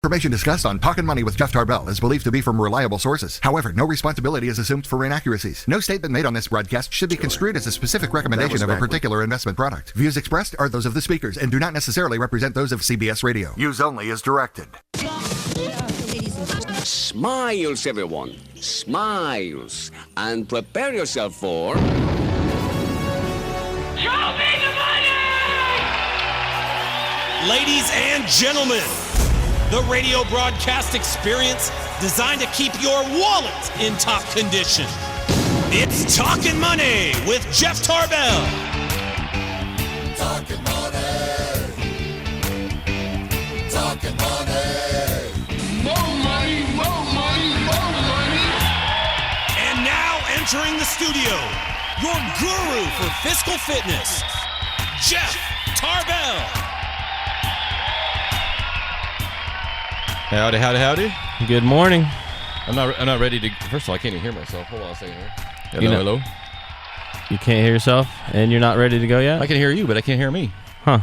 Information discussed on Talkin Money with Jeff Tarbell is believed to be from reliable sources. However, no responsibility is assumed for inaccuracies. No statement made on this broadcast should be construed as a specific recommendation of a particular investment product. Views expressed are those of the speakers and do not necessarily represent those of CBS Radio. Use only as directed. Smiles, everyone. Smiles. And prepare yourself for... Show me the money! Ladies and gentlemen, the radio broadcast experience designed to keep your wallet in top condition. It's Talkin Money with Jeff Tarbell. Talkin Money. Talkin Money. More money, more money, more money. And now entering the studio, your guru for fiscal fitness, Jeff Tarbell. Howdy, howdy, howdy. Good morning. I'm not ready to. First of all, I can't even hear myself. Hold on a second here. Hello, You know- hello. You can't hear yourself, and you're not ready to go yet? I can hear you, but I can't hear me. Huh.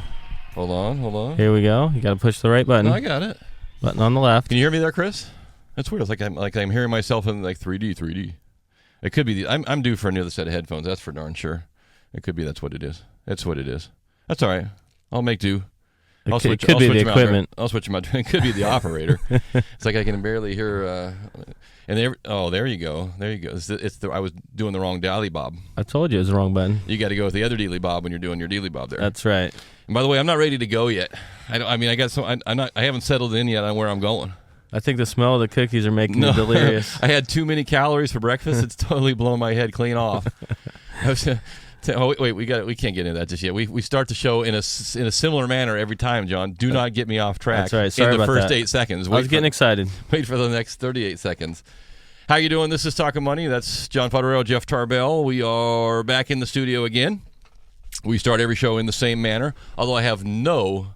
Hold on. Here we go. You got to push the right button. No, I got it. Button on the left. Can you hear me there, Chris? That's weird. It's like I'm hearing myself in like 3D. It could be. I'm due for another set of headphones. That's for darn sure. It could be. That's what it is. That's what it is. That's all right. I'll make do. It could be the equipment. I'll switch them out. It could be the operator. It's like I can barely hear. And there you go. I was doing the wrong Dally Bob. I told you it was the wrong button. You got to go with the other Dealy Bob when you're doing your Dealy Bob there. That's right. And by the way, I'm not ready to go yet. I haven't settled in yet on where I'm going. I think the smell of the cookies are making me delirious. I had too many calories for breakfast. It's totally blowing my head clean off. Wait, we can't get into that just yet. We start the show in a similar manner every time, John. Do not get me off track. That's right. Sorry in the about first that. 8 seconds. I was getting excited. Wait for the next 38 seconds. How you doing? This is Talkin Money. That's John Fodorello, Jeff Tarbell. We are back in the studio again. We start every show in the same manner, although I have no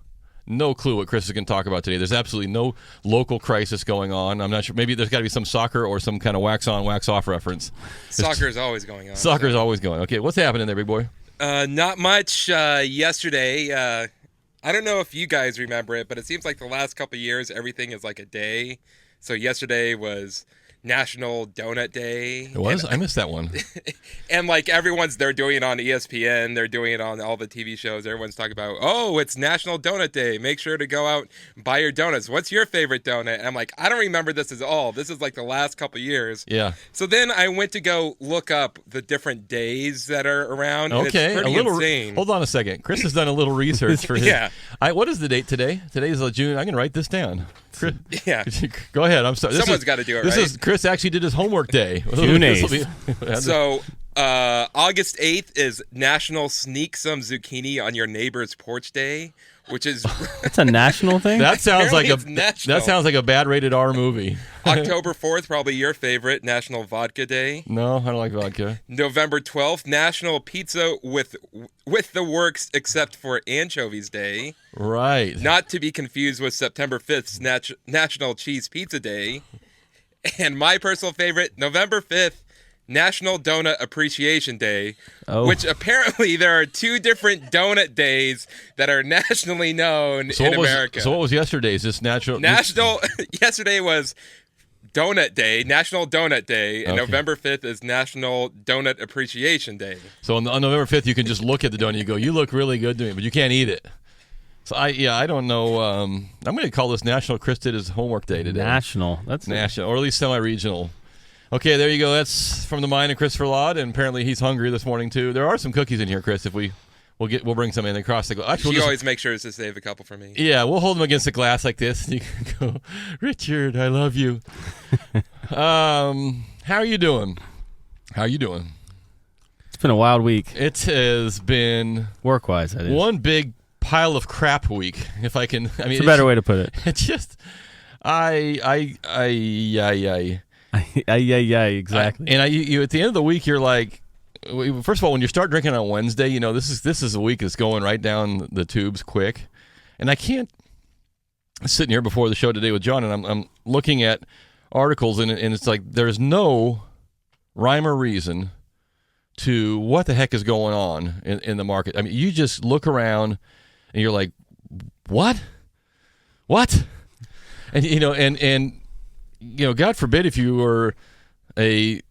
clue what Chris is going to talk about today. There's absolutely no local crisis going on. I'm not sure. Maybe there's got to be some soccer or some kind of wax on, wax off reference. Soccer is always going on. Soccer is always going. Okay, what's happening there, big boy? Not much. Yesterday, I don't know if you guys remember it, but it seems like the last couple of years, everything is like a day. So yesterday was National Donut Day. It was? I missed that one. And like they're doing it on ESPN. They're doing it on all the TV shows. Everyone's talking about, it's National Donut Day. Make sure to go out and buy your donuts. What's your favorite donut? And I'm like, I don't remember this at all. This is like the last couple years. Yeah. So then I went to go look up the different days that are around. Okay. And it's pretty insane. Hold on a second. Chris has done a little research for his. Yeah. What is the date today? Today is June. I can write this down. Chris, yeah. Go ahead. I'm sorry. Someone's got to do it, right? Chris actually did his homework day. June 8th. So August 8th is National Sneak Some Zucchini on Your Neighbor's Porch Day, which is That's a national thing? that sounds like national. that sounds like a bad rated R movie. October 4th, probably your favorite, National Vodka Day. No, I don't like vodka. November 12th, National Pizza with the Works except for Anchovies Day. Right. Not to be confused with September 5th's National Cheese Pizza Day. And my personal favorite, November 5th, National Donut Appreciation Day, which apparently there are two different donut days that are nationally known in America. So what was yesterday's? This Yesterday was Donut Day, National Donut Day, and Okay. November 5th is National Donut Appreciation Day. So on November 5th, you can just look at the donut and you go, you look really good to me, but you can't eat it. So I don't know. I'm going to call this National Chris did his homework day today. National. That's National, or at least semi-regional. Okay, there you go. That's from the mind of Christopher Laud, and apparently he's hungry this morning too. There are some cookies in here, Chris. If we'll bring some in across the glass. Actually, She always makes sure to save a couple for me. Yeah, we'll hold them against the glass like this, and you can go, Richard, I love you. How are you doing? It's been a wild week. It has been Work-wise, that is. one big pile of crap week. If I can, I mean, It's a better way to put it. It's just, Exactly. You at the end of the week, you're like, first of all, when you start drinking on Wednesday, this is a week that's going right down the tubes quick, and I can't. Sitting here before the show today with John, and I'm looking at articles, and it's like there's no rhyme or reason to what the heck is going on in the market. I mean, you just look around, and you're like, what? And God forbid if you were a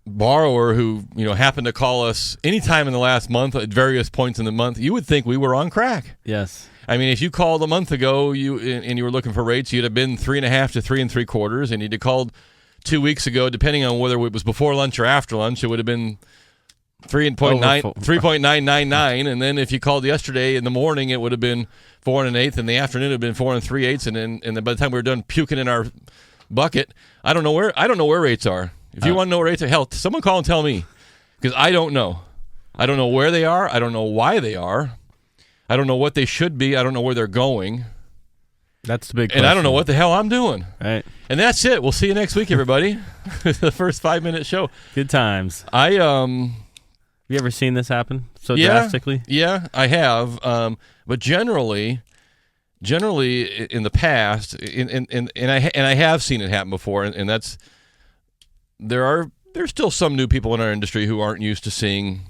borrower who happened to call us anytime in the last month at various points in the month, you would think we were on crack. Yes. I mean, if you called a month ago and you were looking for rates, you'd have been 3.5 to 3 3/4, and you'd have called 2 weeks ago, depending on whether it was before lunch or after lunch, it would have been 3.999, and then if you called yesterday in the morning, it would have been 4 1/8, and in the afternoon it would have been 4 3/8, and then by the time we were done puking in our bucket, I don't know where rates are. If you want to know where rates are, hell, someone call and tell me, because I don't know. I don't know where they are. I don't know why they are. I don't know what they should be. I don't know where they're going. That's the big question. And I don't know what the hell I'm doing. Right. And that's it. We'll see you next week, everybody. The first 5-minute show. Good times. You ever seen this happen so drastically? Yeah, I have. But generally in the past, and I have seen it happen before, and that's there's still some new people in our industry who aren't used to seeing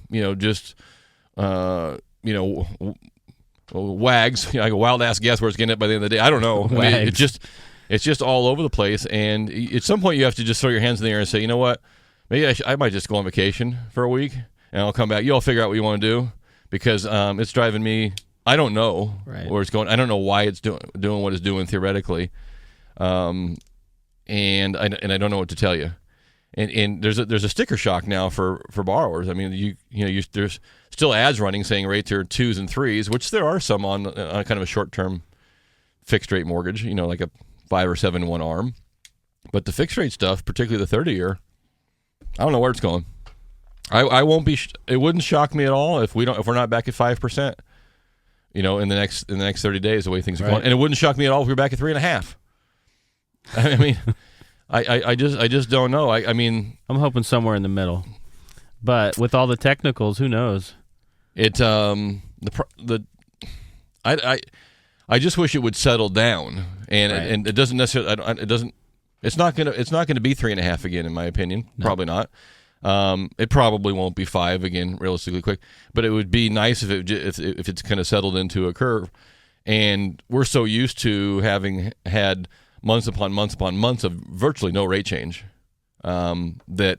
wags, like a wild ass guess where it's getting it by the end of the day. I don't know. I mean, it's just all over the place, and at some point you have to just throw your hands in the air and say, you know what, maybe I might just go on vacation for a week and I'll come back. You all figure out what you want to do, because it's driving me. I don't know where it's going. I don't know why it's doing what it's doing theoretically, and I don't know what to tell you. And there's a sticker shock now for borrowers. I mean, there's still ads running saying rates are 2s and 3s, which there are some on kind of a short-term fixed rate mortgage, like a 5 or 7-1 ARM. But the fixed rate stuff, particularly the 30-year, I don't know where it's going. I won't be. It wouldn't shock me at all if we're not back at 5%. In the next 30 days, the way things are going, and it wouldn't shock me at all if we were back at 3.5. I mean. I just don't know. I mean, I'm hoping somewhere in the middle, but with all the technicals, who knows? I just wish it would settle down, and it doesn't necessarily. It's not gonna be 3.5 again, in my opinion. No. Probably not. It probably won't be 5 again, realistically quick. But it would be nice if it's kind of settled into a curve, and we're so used to having had months upon months upon months of virtually no rate change, that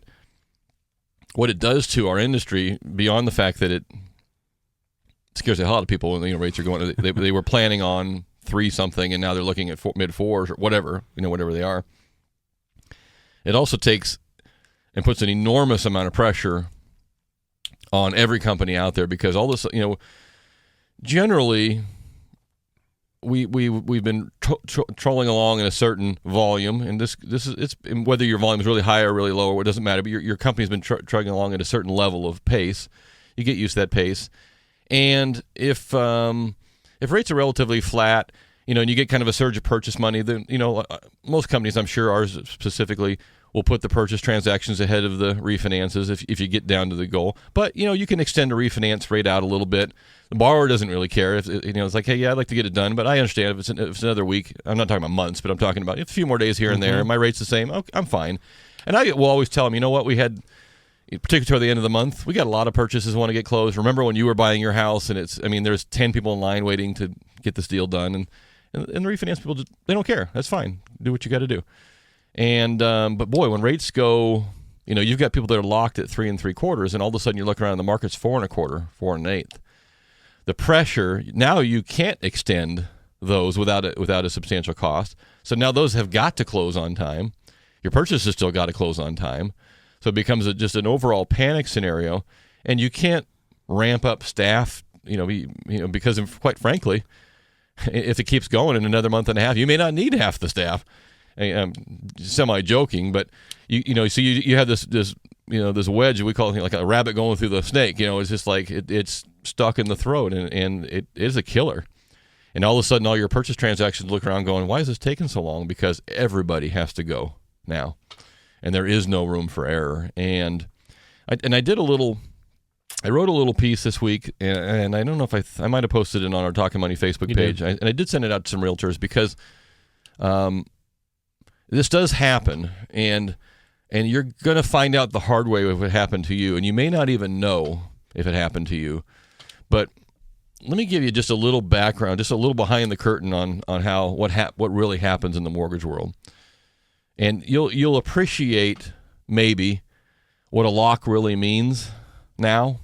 what it does to our industry, beyond the fact that it scares the hell out of people when rates are going, they were planning on 3 something and now they're looking at mid 4s or whatever, whatever they are. It also takes and puts an enormous amount of pressure on every company out there, because all this, generally we've been trolling along in a certain volume, and this is, it's whether your volume is really high or really low, or it doesn't matter, but your company's been trugging along at a certain level of pace. You get used to that pace, and if rates are relatively flat, and you get kind of a surge of purchase money, then most companies, I'm sure ours specifically, will put the purchase transactions ahead of the refinances if you get down to the goal. But you can extend a refinance rate out a little bit. The borrower doesn't really care. If it's like, hey, yeah, I'd like to get it done, but I understand if it's another week. I'm not talking about months, but I'm talking about a few more days here and there. My rate's the same. Okay, I'm fine. And I will always tell them, you know what, we had, particularly toward the end of the month, we got a lot of purchases want to get closed. Remember when you were buying your house, and there's 10 people in line waiting to get this deal done, and the refinance people they don't care. That's fine. Do what you got to do. And but boy, when rates go, you've got people that are locked at 3 3/4, and all of a sudden you look around, the market's 4 1/4, 4 1/8. The pressure now, you can't extend those without a substantial cost. So now those have got to close on time. Your purchase has still got to close on time. So it becomes just an overall panic scenario, and you can't ramp up staff, because quite frankly, if it keeps going in another month and a half, you may not need half the staff. I'm semi-joking, but so you have this wedge we call it, like a rabbit going through the snake. It's just like it's stuck in the throat, and it is a killer. And all of a sudden, all your purchase transactions look around going, why is this taking so long? Because everybody has to go now, and there is no room for error. And I wrote a little piece this week, and I don't know if I might have posted it on our Talkin Money Facebook page. And I did send it out to some realtors, because this does happen, and you're going to find out the hard way if it happened to you, and you may not even know if it happened to you. But let me give you just a little background, just a little behind the curtain on how what really happens in the mortgage world, and you'll appreciate maybe what a lock really means now.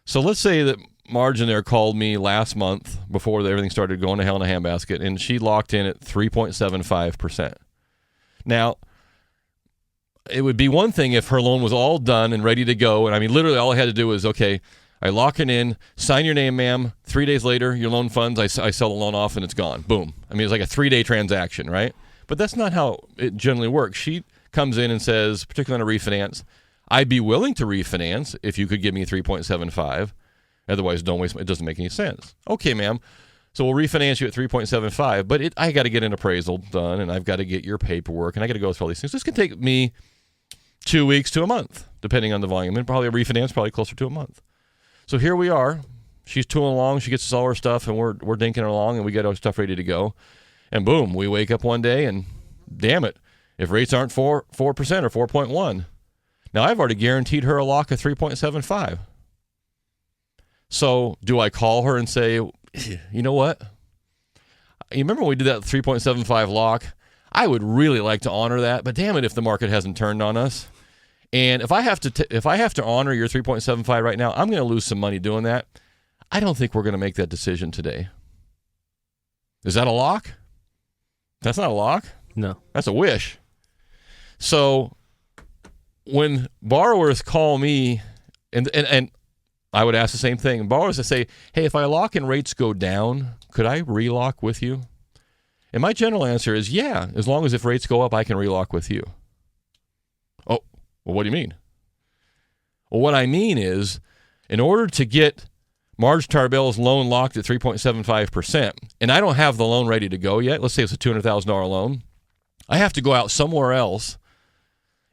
So let's say that Margin there called me last month before everything started going to hell in a handbasket, and she locked in at 3.75%. Now, it would be one thing if her loan was all done and ready to go, and I mean, literally all I had to do was, okay, I lock it in, sign your name, ma'am. 3 days later, your loan funds, I sell the loan off, and it's gone. Boom. I mean, it's like a 3-day transaction, right? But that's not how it generally works. She comes in and says, particularly on a refinance, I'd be willing to refinance if you could give me 3.75. Otherwise, don't waste. It doesn't make any sense. Okay, ma'am. So we'll refinance you at 3.75, but I got to get an appraisal done, and I've got to get your paperwork, and I got to go through all these things. This can take me 2 weeks to a month, depending on the volume, and probably a refinance probably closer to a month. So here we are. She's tooling along. She gets us all her stuff, and we're dinking along, and we get our stuff ready to go. And boom, we wake up one day, and damn it, if rates aren't 4% or 4.1, now I've already guaranteed her a lock of 3.75. So do I call her and say, you know what? You remember when we did that 3.75 lock? I would really like to honor that, but damn it if the market hasn't turned on us. And if I have to honor your 3.75 right now, I'm going to lose some money doing that. I don't think we're going to make that decision today. Is that a lock? That's not a lock. No. That's a wish. So when borrowers call me, and I would ask the same thing. Borrowers that say, hey, if I lock and rates go down, could I relock with you? And my general answer is, yeah, as long as if rates go up, I can relock with you. Oh, well, what do you mean? Well, what I mean is, in order to get Marge Tarbell's loan locked at 3.75%, and I don't have the loan ready to go yet, let's say it's a $200,000 loan, I have to go out somewhere else,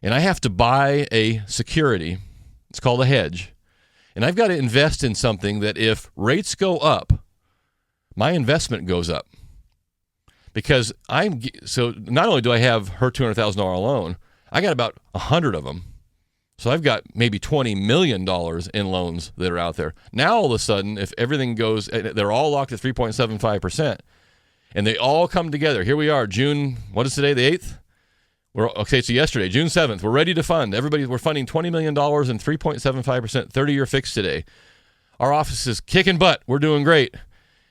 and I have to buy a security. It's called a hedge. And I've got to invest in something that if rates go up, my investment goes up. Because so not only do I have her $200,000 loan, I got about 100 of them. So I've got maybe $20 million in loans that are out there. Now all of a sudden, if everything goes, they're all locked at 3.75%, and they all come together. Here we are, June, what is today, the 8th? Okay, so yesterday, June 7th, we're ready to fund. We're funding $20 million and 3.75%, 30-year fixed today. Our office is kicking butt. We're doing great.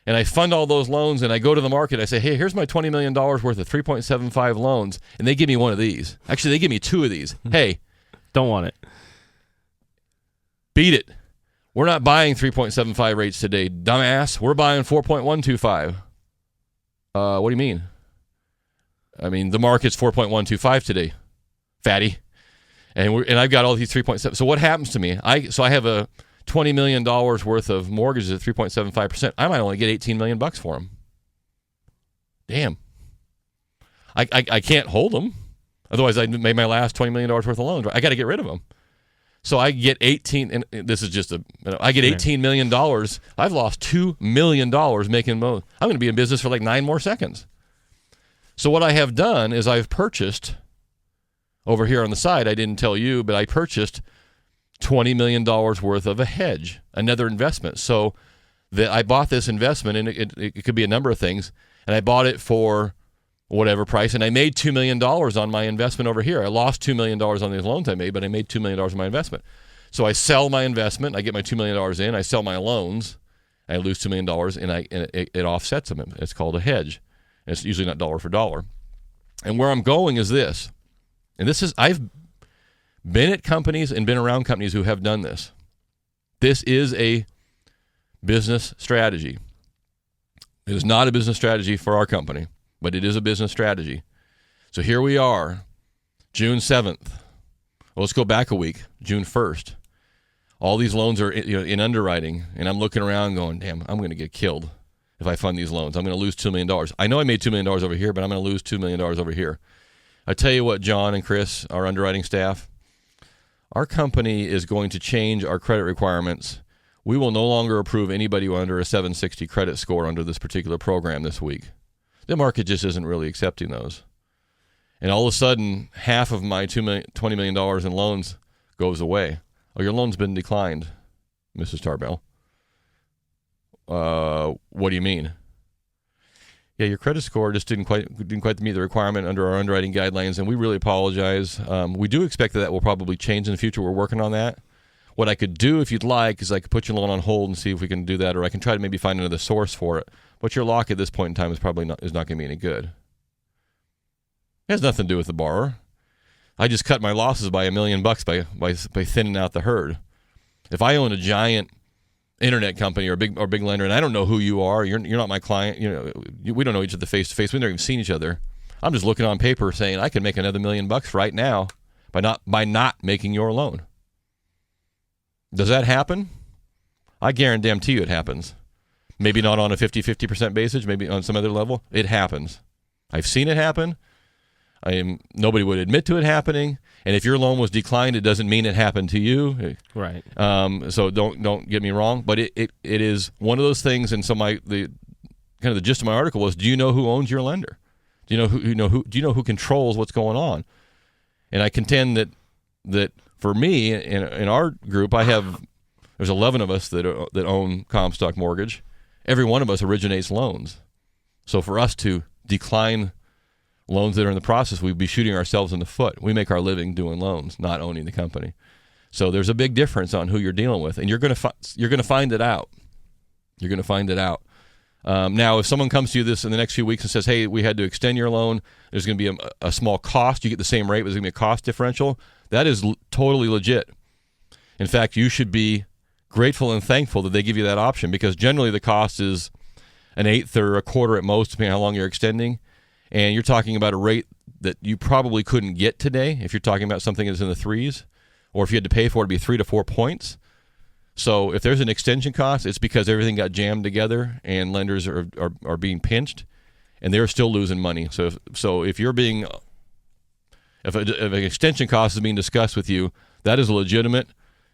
And I fund all those loans, and I go to the market. I say, hey, here's my $20 million worth of 3.75 loans, and they give me one of these. Actually, they give me two of these. Hey. Don't want it. Beat it. We're not buying 3.75 rates today, dumbass. We're buying 4.125. What do you mean? I mean, the market's 4.125 today, fatty. And I've got all these 3.7. So what happens to me? I have a $20 million worth of mortgages at 3.75%. I might only get $18 million for them. Damn. I can't hold them. Otherwise, I made my last $20 million worth of loans. I got to get rid of them. So I get and this is just I get $18 million. I've lost $2 million making loans. I'm going to be in business for like 9 more seconds. So what I have done is I've purchased, over here on the side, I didn't tell you, but I purchased $20 million worth of a hedge, another investment. So I bought this investment, and it could be a number of things, and I bought it for whatever price, and I made $2 million on my investment over here. I lost $2 million on these loans I made, but I made $2 million on my investment. So I sell my investment, I get my $2 million in, I sell my loans, I lose $2 million, and it offsets them. It's called a hedge. And it's usually not dollar for dollar. And where I'm going is this. And this is, I've been at companies and been around companies who have done this. This is a business strategy. It is not a business strategy for our company, but it is a business strategy. So here we are, June 7th. Well, let's go back a week, June 1st. All these loans are in underwriting, and I'm looking around going, damn, I'm going to get killed if I fund these loans. I'm going to lose $2 million. I know I made $2 million over here, but I'm going to lose $2 million over here. I tell you what, John and Chris, our underwriting staff, our company is going to change our credit requirements. We will no longer approve anybody under a 760 credit score under this particular program this week. The market just isn't really accepting those. And all of a sudden, half of my $20 million in loans goes away. Oh, your loan's been declined, Mrs. Tarbell. What do you mean? Yeah, your credit score just didn't quite meet the requirement under our underwriting guidelines, and we really apologize. We do expect that will probably change in the future. We're working on that. What I could do, if you'd like, is I could put your loan on hold and see if we can do that, or I can try to maybe find another source for it. But your lock at this point in time is probably not going to be any good. It has nothing to do with the borrower. I just cut my losses by $1 million by thinning out the herd. If I own a giant internet company or a big lender, and I don't know who you are, you're not my client. We don't know each other face to face. We've never even seen each other. I'm just looking on paper saying I can make another $1 million right now by not making your loan. Does that happen? I guarantee you it happens. Maybe not on a 50% basis, maybe on some other level. It happens. I've seen it happen. Nobody would admit to it happening. And if your loan was declined, it doesn't mean it happened to you. Right. So don't get me wrong, but it is one of those things. And so the gist of my article was: do you know who owns your lender? Do you know who controls what's going on? And I contend that for me in our group, there's 11 of us that own Comstock Mortgage. Every one of us originates loans. So for us to decline loans that are in the process, we'd be shooting ourselves in the foot. We make our living doing loans, not owning the company. So there's a big difference on who you're dealing with, and you're going to find it out. You're going to find it out. Now, if someone comes to you in the next few weeks and says, "Hey, we had to extend your loan. There's going to be a small cost. You get the same rate, but there's going to be a cost differential," that is totally legit. In fact, you should be grateful and thankful that they give you that option, because generally the cost is an eighth or a quarter at most, depending on how long you're extending. And you're talking about a rate that you probably couldn't get today if you're talking about something that's in the threes, or if you had to pay for it, it'd be 3 to 4 points. So if there's an extension cost, it's because everything got jammed together and lenders are being pinched, and they're still losing money. So if an extension cost is being discussed with you, that is a legitimate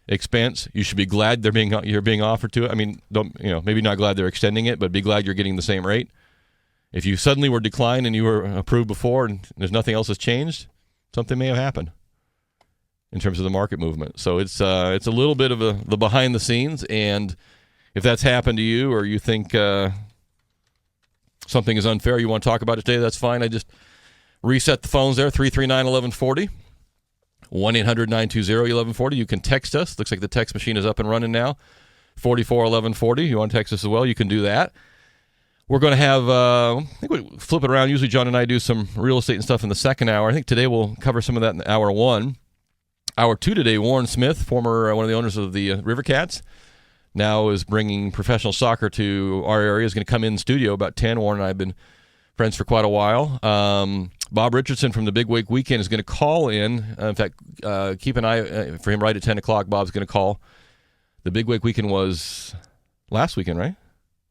expense. You should be glad you're being offered to it. I mean, maybe not glad they're extending it, but be glad you're getting the same rate. If you suddenly were declined and you were approved before and there's nothing else has changed, something may have happened in terms of the market movement. So it's a little bit of the behind the scenes, and if that's happened to you, or you think something is unfair, you want to talk about it today, that's fine. I just reset the phones there, 339-1140, 1-800-920-1140. You can text us. Looks like the text machine is up and running now, 44-1140. You want to text us as well, you can do that. We're going to have, I think we flip it around. Usually John and I do some real estate and stuff in the second hour. I think today we'll cover some of that in hour one. Hour two today, Warren Smith, former one of the owners of the River Cats, now is bringing professional soccer to our area, is going to come in studio about 10. Warren and I have been friends for quite a while. Bob Richardson from the Big Wake Weekend is going to call in. In fact, keep an eye for him right at 10 o'clock. Bob's going to call. The Big Wake Weekend was last weekend, right?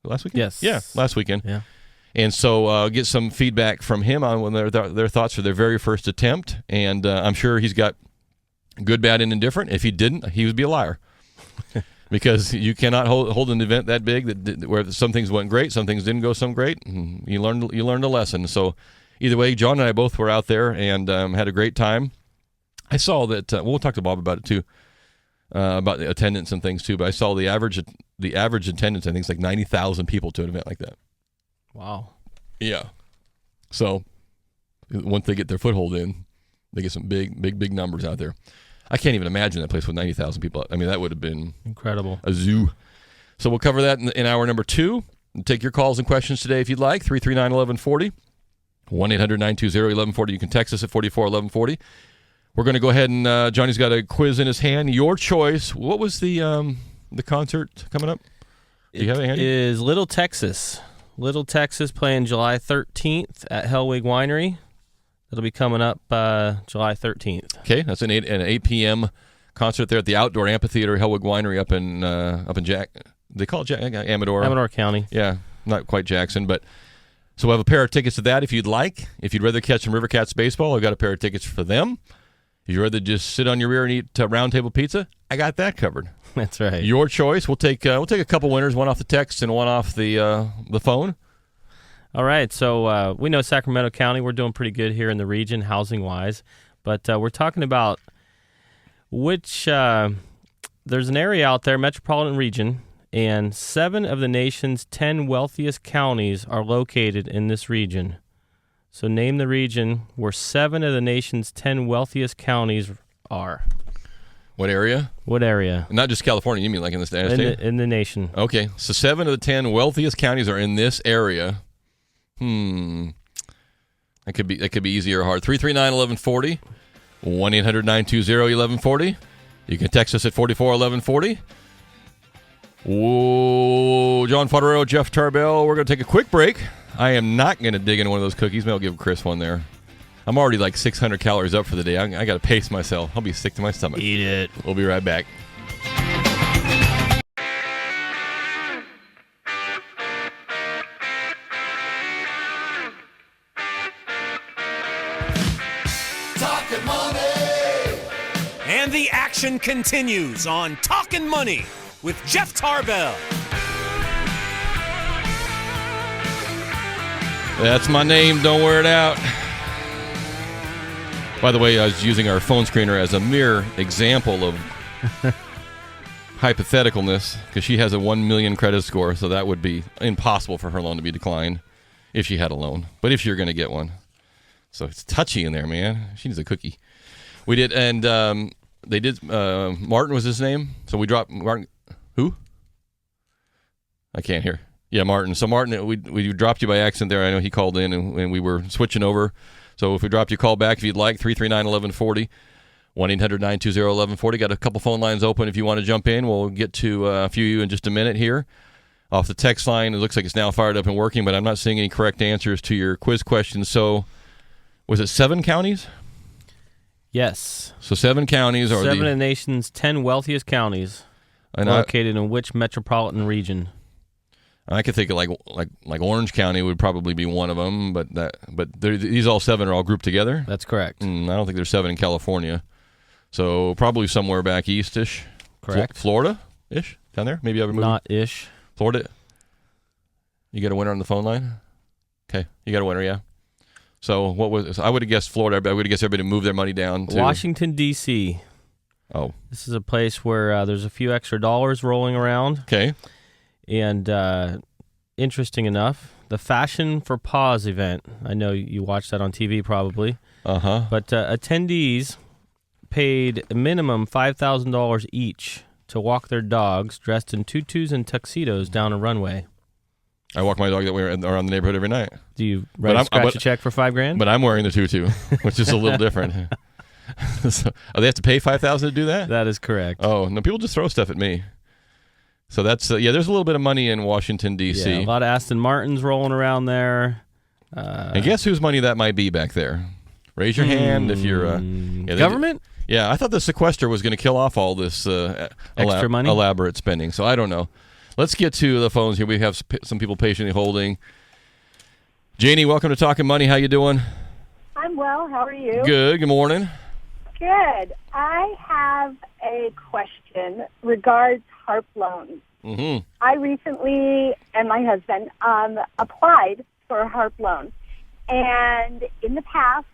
Last weekend? Yes. Yeah, last weekend. Yeah. And so get some feedback from him on their thoughts for their very first attempt. And I'm sure he's got good, bad, and indifferent. If he didn't, he would be a liar. Because you cannot hold an event that big where some things went great, some things didn't go so great. And you learned a lesson. So either way, John and I both were out there and had a great time. I saw that. We'll talk to Bob about it too, about the attendance and things too. But I saw the average attendance, I think, is like 90,000 people to an event like that. Wow. Yeah. So once they get their foothold in, they get some big numbers out there. I can't even imagine that place with 90,000 people. I mean, that would have been incredible. A zoo. So we'll cover that in hour number two. Take your calls and questions today if you'd like. 339-1140, 1-800-920-1140. You can text us at 44-1140. We're going to go ahead and Johnny's got a quiz in his hand. Your choice. What was the concert coming up? Do you have it handy? It is Little Texas. Little Texas playing July 13th at Hellwig Winery. It'll be coming up July 13th. Okay, that's an 8 p.m. concert there at the Outdoor Amphitheater, Hellwig Winery up in they call it Amador County. Yeah, not quite Jackson, but so we have a pair of tickets to that if you'd like. If you'd rather catch some River Cats baseball, I've got a pair of tickets for them. If you'd rather just sit on your rear and eat round table pizza, I got that covered. That's right. Your choice. We'll take a couple winners, one off the text and one off the phone. All right, so we know Sacramento County, we're doing pretty good here in the region, housing-wise, but we're talking about which there's an area out there, metropolitan region, And 7 of the nation's 10 wealthiest counties are located in this region. So name the region where 7 of the nation's 10 wealthiest counties are. What area? What area? Not just California. You mean like in the state? In the nation. Okay. So 7 of the 10 wealthiest counties are in this area. That could be easy or hard. 339-1140. 1-800-920-1140. You can text us at 441140. Whoa, John Fodorero, Jeff Tarbell. We're going to take a quick break. I am not going to dig into one of those cookies. Maybe I'll give Chris one there. I'm already like 600 calories up for the day. I got to pace myself. I'll be sick to my stomach. Eat it. We'll be right back. Talkin' money. And the action continues on Talkin' Money with Jeff Tarbell. That's my name. Don't wear it out. By the way, I was using our phone screener as a mere example of hypotheticalness because she has a 1 million credit score, so that would be impossible for her loan to be declined if she had a loan. But if you're going to get one. So it's touchy in there, man. She needs a cookie. We did, and they did, Martin was his name. So we dropped, Martin, who? I can't hear. Yeah, Martin. So Martin, we dropped you by accident there. I know he called in and we were switching over. So if we dropped you, call back if you'd like, 339-1140, 1-800-920-1140. Got a couple phone lines open if you want to jump in. We'll get to a few in just a minute here. Off the text line, it looks like it's now fired up and working, but I'm not seeing any correct answers to your quiz questions. So was it 7 counties? Yes. So 7 counties are 7 of the nation's 10 wealthiest counties located in which metropolitan region? I could think of like Orange County would probably be one of them, but these all 7 are all grouped together. That's correct. I don't think there's 7 in California, so probably somewhere back east-ish. Correct. Florida-ish down there. Maybe I've moved. Not ish. Florida. You got a winner on the phone line? Okay, you got a winner, yeah. So what was? I would have guessed Florida. I would have guessed everybody moved their money down to Washington, D.C. Oh, this is a place where there's a few extra dollars rolling around. Okay. And interesting enough, the Fashion for Paws event, I know you watched that on TV probably. Uh-huh. But attendees paid a minimum $5,000 each to walk their dogs dressed in tutus and tuxedos down a runway. I walk my dog that way around the neighborhood every night. Do you scratch a check for $5,000? But I'm wearing the tutu, which is a little different. So, they have to pay $5,000 to do that? That is correct. Oh, no, people just throw stuff at me. So that's, there's a little bit of money in Washington, D.C. Yeah, a lot of Aston Martins rolling around there. And guess whose money that might be back there? Raise your hand if you're... government? Yeah, I thought the sequester was going to kill off all this extra money? Elaborate spending, so I don't know. Let's get to the phones here. We have some people patiently holding. Janie, welcome to Talkin' Money. How you doing? I'm well. How are you? Good. Good morning. Good. I have a question regards HARP loans. Mm-hmm. I recently, and my husband, applied for a HARP loan. And in the past,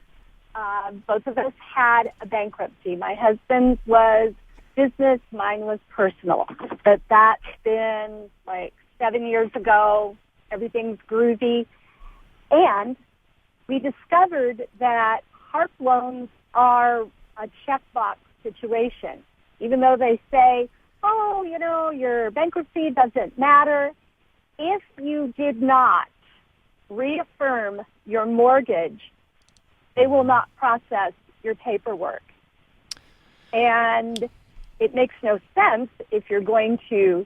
both of us had a bankruptcy. My husband's was business, mine was personal. But that's been like 7 years ago. Everything's groovy. And we discovered that HARP loans are a checkbox situation. Even though they say, oh, your bankruptcy doesn't matter. If you did not reaffirm your mortgage, they will not process your paperwork. And it makes no sense if you're going to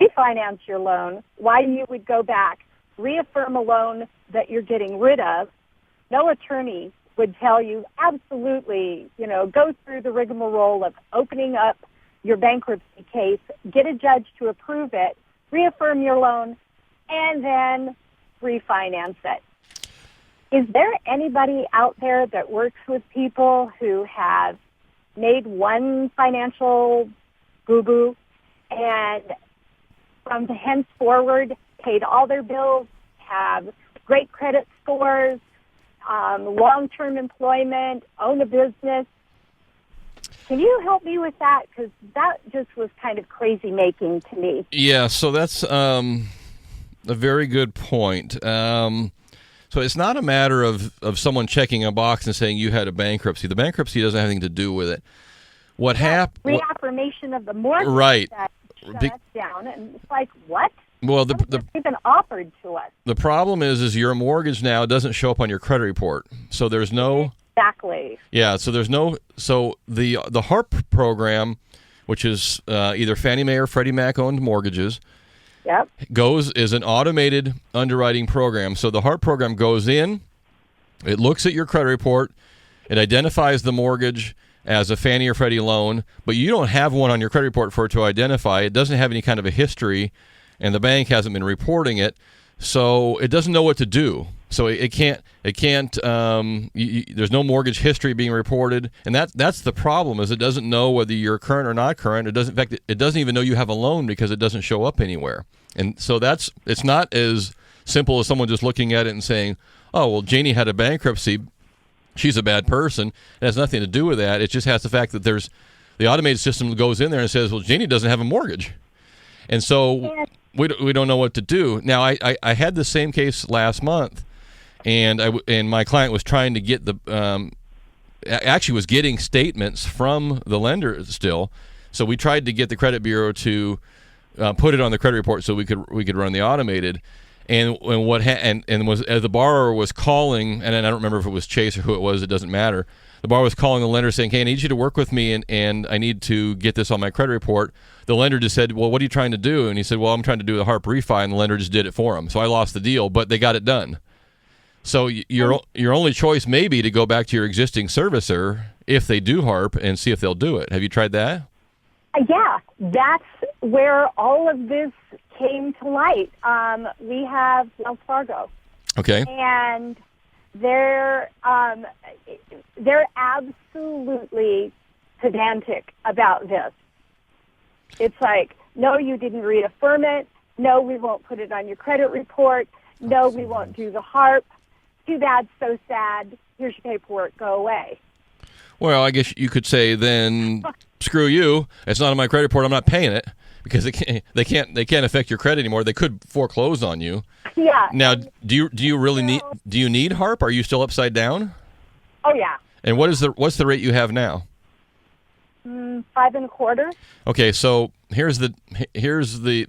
refinance your loan, why you would go back, reaffirm a loan that you're getting rid of. No attorney would tell you absolutely, go through the rigmarole of opening up your bankruptcy case, get a judge to approve it, reaffirm your loan, and then refinance it. Is there anybody out there that works with people who have made one financial boo-boo and from henceforward paid all their bills, have great credit scores, long-term employment, own a business? Can you help me with that? Because that just was kind of crazy making to me. Yeah, so that's a very good point. So it's not a matter of someone checking a box and saying you had a bankruptcy. The bankruptcy doesn't have anything to do with it. What happened? Reaffirmation of the mortgage right. that shut us down, and it's like, what? Well, they've been offered to us. The problem is your mortgage now doesn't show up on your credit report. So there's no exactly. Yeah, so there's no the HARP program, which is either Fannie Mae or Freddie Mac owned mortgages. Yep. Is an automated underwriting program. So the HARP program goes in, it looks at your credit report, it identifies the mortgage as a Fannie or Freddie loan, but you don't have one on your credit report for it to identify. It doesn't have any kind of a history, and the bank hasn't been reporting it, so it doesn't know what to do. So it can't. There's no mortgage history being reported, and that's the problem. Is it doesn't know whether you're current or not current. It doesn't. In fact, it doesn't even know you have a loan because it doesn't show up anywhere. And so it's not as simple as someone just looking at it and saying, "Oh, well, Janie had a bankruptcy. She's a bad person." It has nothing to do with that. It just has the fact that there's the automated system goes in there and says, "Well, Janie doesn't have a mortgage," and so we don't know what to do. Now, I had the same case last month. And my client was trying to get actually was getting statements from the lender still. So we tried to get the credit bureau to put it on the credit report so we could run the automated. And as the borrower was calling, and I don't remember if it was Chase or who it was, it doesn't matter. The borrower was calling the lender saying, "Hey, I need you to work with me, and I need to get this on my credit report." The lender just said, "Well, what are you trying to do?" And he said, "Well, I'm trying to do the HARP refi," and the lender just did it for him. So I lost the deal, but they got it done. So your only choice may be to go back to your existing servicer if they do HARP and see if they'll do it. Have you tried that? Yeah, that's where all of this came to light. We have Wells Fargo. Okay. And they're absolutely pedantic about this. It's like, no, you didn't reaffirm it. No, we won't put it on your credit report. No, we won't do the HARP. Too bad, so sad. Here's your paperwork. Go away. Well, I guess you could say then, screw you. It's not on my credit report. I'm not paying it because they can't affect your credit anymore. They could foreclose on you. Yeah. Now, do you really need HARP? Are you still upside down? Oh yeah. And what's the rate you have now? 5.25. Okay, so here's the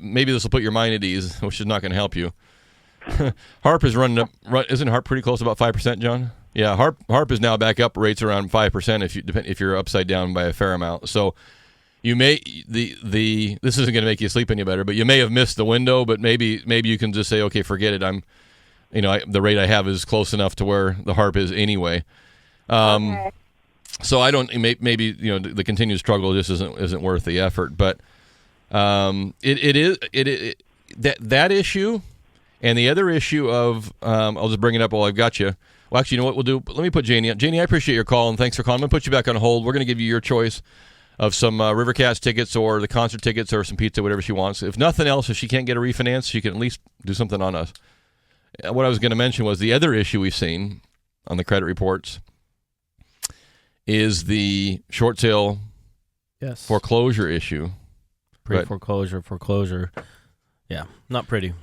maybe this will put your mind at ease, which is not going to help you. HARP is isn't HARP pretty close to about 5%, John? Yeah, HARP is now back up rates around 5% if you're upside down by a fair amount. So you may this isn't going to make you sleep any better, but you may have missed the window. But maybe you can just say, okay, forget it. The rate I have is close enough to where the HARP is anyway. Okay. So I don't maybe the continued struggle just isn't worth the effort. But it is that issue. And the other issue of, I'll just bring it up while I've got you. Well, actually, you know what we'll do? Let me put Janie on. Janie, I appreciate your call, and thanks for calling. I'm going to put you back on hold. We're going to give you your choice of some River Cats tickets or the concert tickets or some pizza, whatever she wants. If nothing else, if she can't get a refinance, she can at least do something on us. What I was going to mention was the other issue we've seen on the credit reports is the short sale foreclosure issue. Foreclosure. Yeah, not pretty.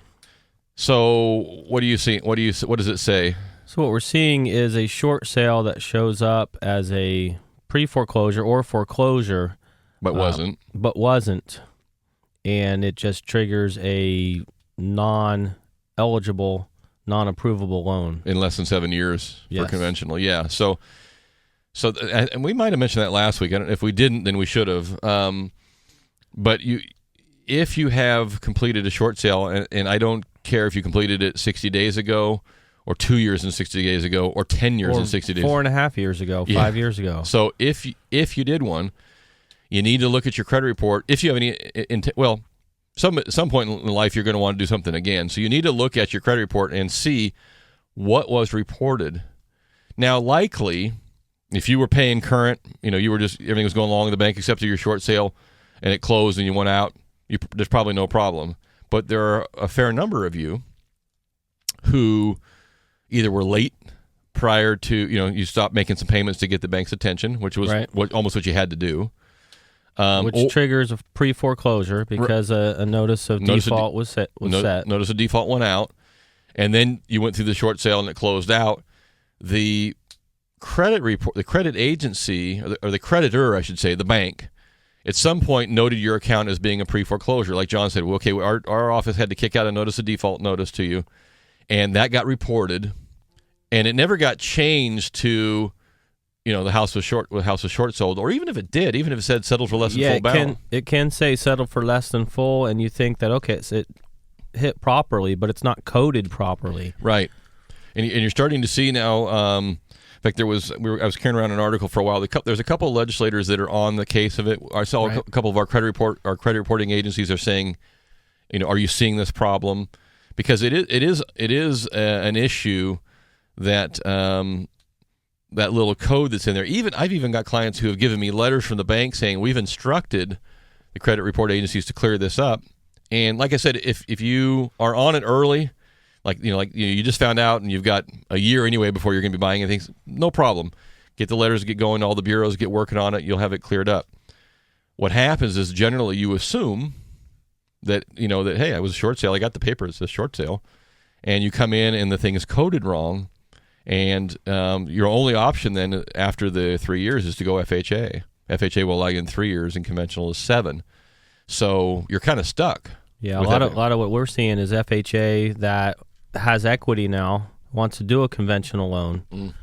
So what do you see? What does it say? So what we're seeing is a short sale that shows up as a pre-foreclosure or foreclosure, but wasn't. And it just triggers a non-eligible, non-approvable loan in less than 7 years for Yes. conventional. Yeah. So and we might have mentioned that last week. If we didn't, then we should have. But if you have completed a short sale, and I don't care if you completed it 60 days ago or 2 years and 60 days ago or 10 years and 60 days. 4.5 years ago, 5 years ago. So if you did one, you need to look at your credit report. If you have any, some point in life you're going to want to do something again. So you need to look at your credit report and see what was reported. Now, likely, if you were paying current, you were just, everything was going along, the bank accepted your short sale and it closed and you went out, there's probably no problem. But there are a fair number of you who either were late prior to, you stopped making some payments to get the bank's attention, which was Right. almost what you had to do. Which triggers a pre-foreclosure because a notice of default was set. Notice of default went out, and then you went through the short sale and it closed out. The credit report, the credit agency, or the creditor, I should say, the bank, at some point noted your account as being a pre-foreclosure. Like John said, well, okay, our office had to kick out a notice of default notice to you, and that got reported, and it never got changed to, the house was short sold, or even if it did, even if it said settled for less than full balance. It can say settled for less than full, and you think that, okay, it hit properly, but it's not coded properly. Right. And you're starting to see now, in fact, I was carrying around an article for a while. There's a couple of legislators that are on the case of it. I saw a couple of our credit reporting agencies are saying, are you seeing this problem? Because it is an issue that that little code that's in there. I've even got clients who have given me letters from the bank saying we've instructed the credit report agencies to clear this up. And like I said, if you are on it early, you just found out and you've got a year anyway before you're going to be buying anything, no problem. Get the letters, get going, all the bureaus, get working on it. You'll have it cleared up. What happens is generally you assume that, that, hey, I was a short sale. I got the paper. It says short sale. And you come in and the thing is coded wrong. And your only option then after the 3 years is to go FHA. FHA will allow you in 3 years and conventional is 7. So you're kind of stuck. Yeah, a lot of what we're seeing is FHA that has equity now wants to do a conventional loan,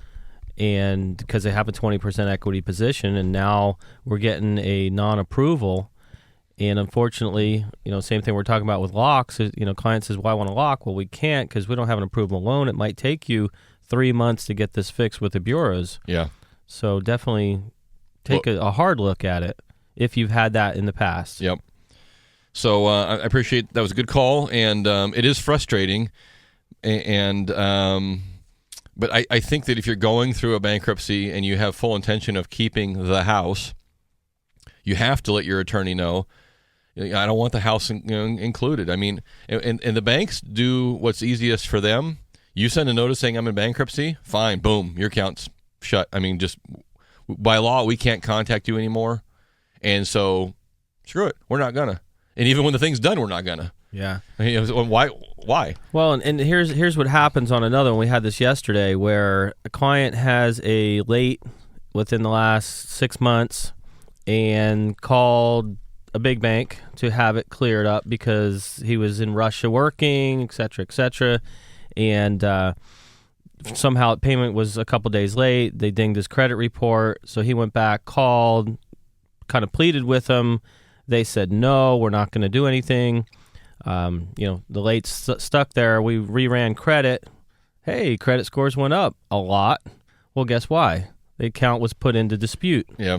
and because they have a 20% equity position, and now we're getting a non-approval. And unfortunately, same thing we're talking about with locks. Client says, "Well, I want a lock." Well, we can't because we don't have an approvable loan. It might take you 3 months to get this fixed with the bureaus. Yeah. So definitely take a hard look at it if you've had that in the past. Yep. So I appreciate that was a good call, and it is frustrating, but I think that if you're going through a bankruptcy and you have full intention of keeping the house, you have to let your attorney know, I don't want the house included. I mean, and the banks do what's easiest for them. You send a notice saying I'm in bankruptcy, fine, boom, your account's shut. I mean, just by law, we can't contact you anymore, and so screw it, we're not gonna. And even when the thing's done, we're not gonna. Yeah. I mean, why? Well, and here's what happens on another one. We had this yesterday where a client has a late within the last 6 months and called a big bank to have it cleared up because he was in Russia working, et cetera, and somehow payment was a couple days late. They dinged his credit report, so he went back, called, kind of pleaded with them. They said, no, we're not going to do anything. The late stuck there. We reran credit. Hey, credit scores went up a lot. Well, guess why? The account was put into dispute. Yeah.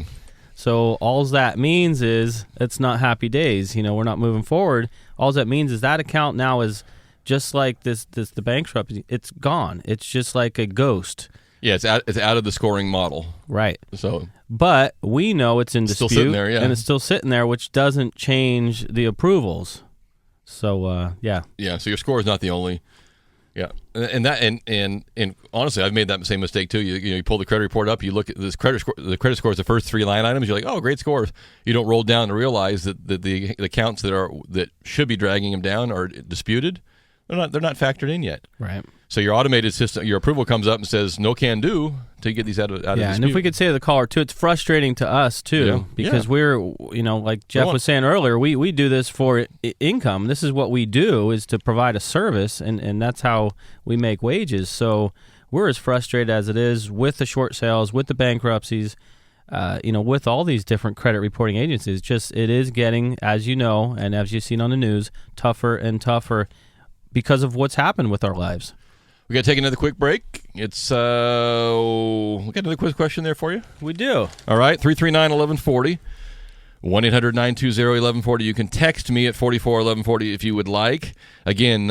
So all that means is it's not happy days. We're not moving forward. All that means is that account now is just like the bankruptcy. It's gone. It's just like a ghost. Yeah, it's out of the scoring model. Right. So, but we know it's in dispute, still sitting there, yeah. And it's still sitting there, which doesn't change the approvals. So, yeah. Yeah. So your score is not the only. Yeah, and honestly, I've made that same mistake too. You pull the credit report up, you look at this credit score. The credit score is the first 3 line items. You're like, oh, great scores. You don't roll down to realize that the accounts that should be dragging them down are disputed. They're not factored in yet. Right. So your automated system, your approval comes up and says no can do to get these out of dispute. And if we could say to the caller too, it's frustrating to us too because we're like Jeff was saying earlier, we do this for income. This is what we do, is to provide a service, and that's how we make wages. So we're as frustrated as it is with the short sales, with the bankruptcies, with all these different credit reporting agencies. It is getting, as you know, and as you've seen on the news, tougher and tougher because of what's happened with our lives. We got to take another quick break. It's we got another quick question there for you. We do. All right, 339-1140, 1-800-920-1140. You can text me at 441140 if you would like. Again,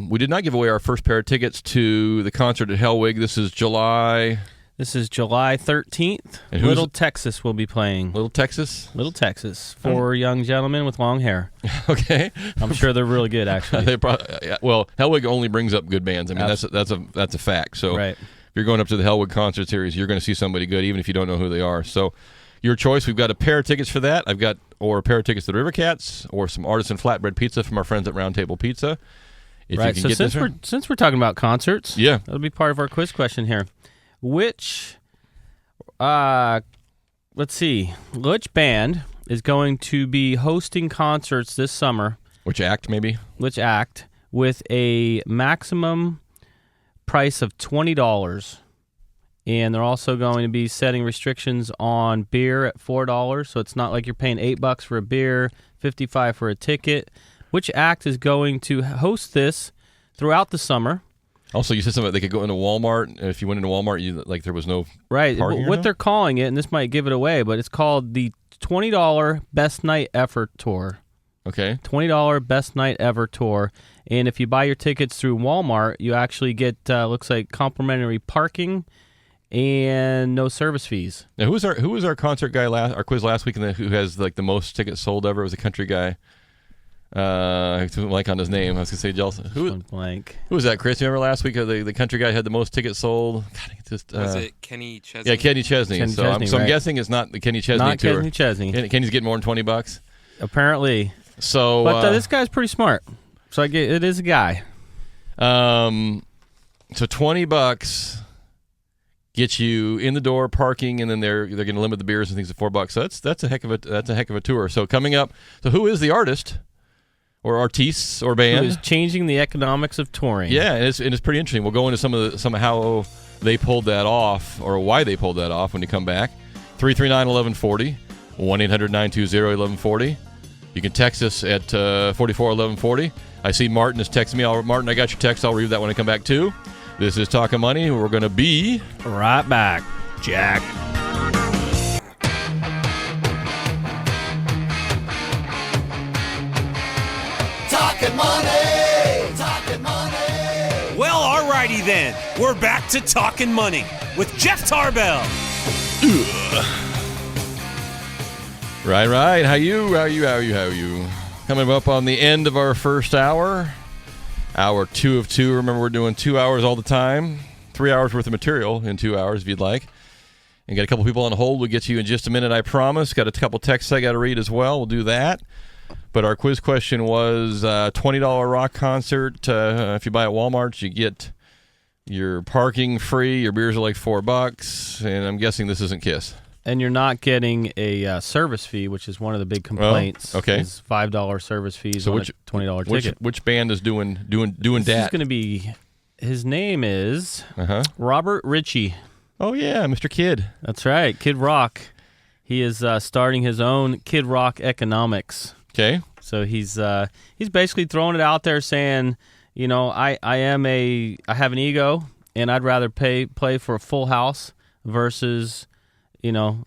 we did not give away our first pair of tickets to the concert at Hellwig. This is July 13th. And Little Texas will be playing. Little Texas? Little Texas. 4 young gentlemen with long hair. Okay. I'm sure they're really good, actually. Hellwig only brings up good bands. I mean, that's a fact. So right. you're going up to the Hellwood Concert Series, you're going to see somebody good, even if you don't know who they are. So your choice. We've got a pair of tickets for that. Or a pair of tickets to the River Cats, or some artisan flatbread pizza from our friends at Round Table Pizza. If right. You can So get since we're talking about concerts, yeah, that'll be part of our quiz question here. Which band is going to be hosting concerts this summer? Which act, maybe? Which act with a maximum price of $20, and they're also going to be setting restrictions on beer at $4. So it's not like you're paying $8 for a beer, $55 for a ticket. Which act is going to host throughout the summer? Also, you said something they could go into Walmart. If you went into Walmart, there was no right. parking. What they're calling it, and this might give it away, but it's called the $20 Best Night Ever Tour. Okay. $20 Best Night Ever Tour. And if you buy your tickets through Walmart, you actually get, looks like, complimentary parking and no service fees. Now, who was our concert guy our quiz last week, who has like the most tickets sold ever? It was a country guy. I didn't blank on his name. I was gonna say blank. Who was that, Chris? You remember last week the country guy had the most tickets sold? God, was it Kenny Chesney? Yeah, Kenny Chesney. I'm guessing it's not the Kenny Chesney not tour. Kenny Chesney. Kenny's getting more than $20. Apparently. So, but this guy's pretty smart. So it is a guy. So $20 gets you in the door, parking, and then they're going to limit the beers and things to $4. So that's a heck of a tour. So coming up, so who is the artist or artistes or band? Who is changing the economics of touring? Yeah, and it's pretty interesting. We'll go into some of how they pulled that off or why they pulled that off when you come back. 339-1140, 1-800-920-1140. You can text us at 441140. I see Martin is texting me. Martin, I got your text. I'll read that when I come back, too. This is Talkin' Money. We're going to be right back. Jack. Talkin' money, talkin' money. Well, alrighty then. We're back to Talkin' Money with Jeff Tarbell. Right. How you? Coming up on the end of our first hour. Hour 2 of 2. Remember, we're doing 2 hours all the time. 3 hours worth of material in 2 hours if you'd like. And got a couple people on hold. We'll get to you in just a minute, I promise. Got a couple texts I got to read as well. We'll do that. But our quiz question was $20 rock concert. If you buy at Walmart, you get your parking free. Your beers are like $4. And I'm guessing this isn't Kiss. And you're not getting a service fee, which is one of the big complaints. Okay. Is $5 service fees on a $20 ticket. Which band is doing this that? Is going to be. His name is Robert Ritchie. Oh yeah, Mr. Kid. That's right, Kid Rock. He is starting his own Kid Rock Economics. Okay. So he's basically throwing it out there, saying, I have an ego, and I'd rather play for a full house versus.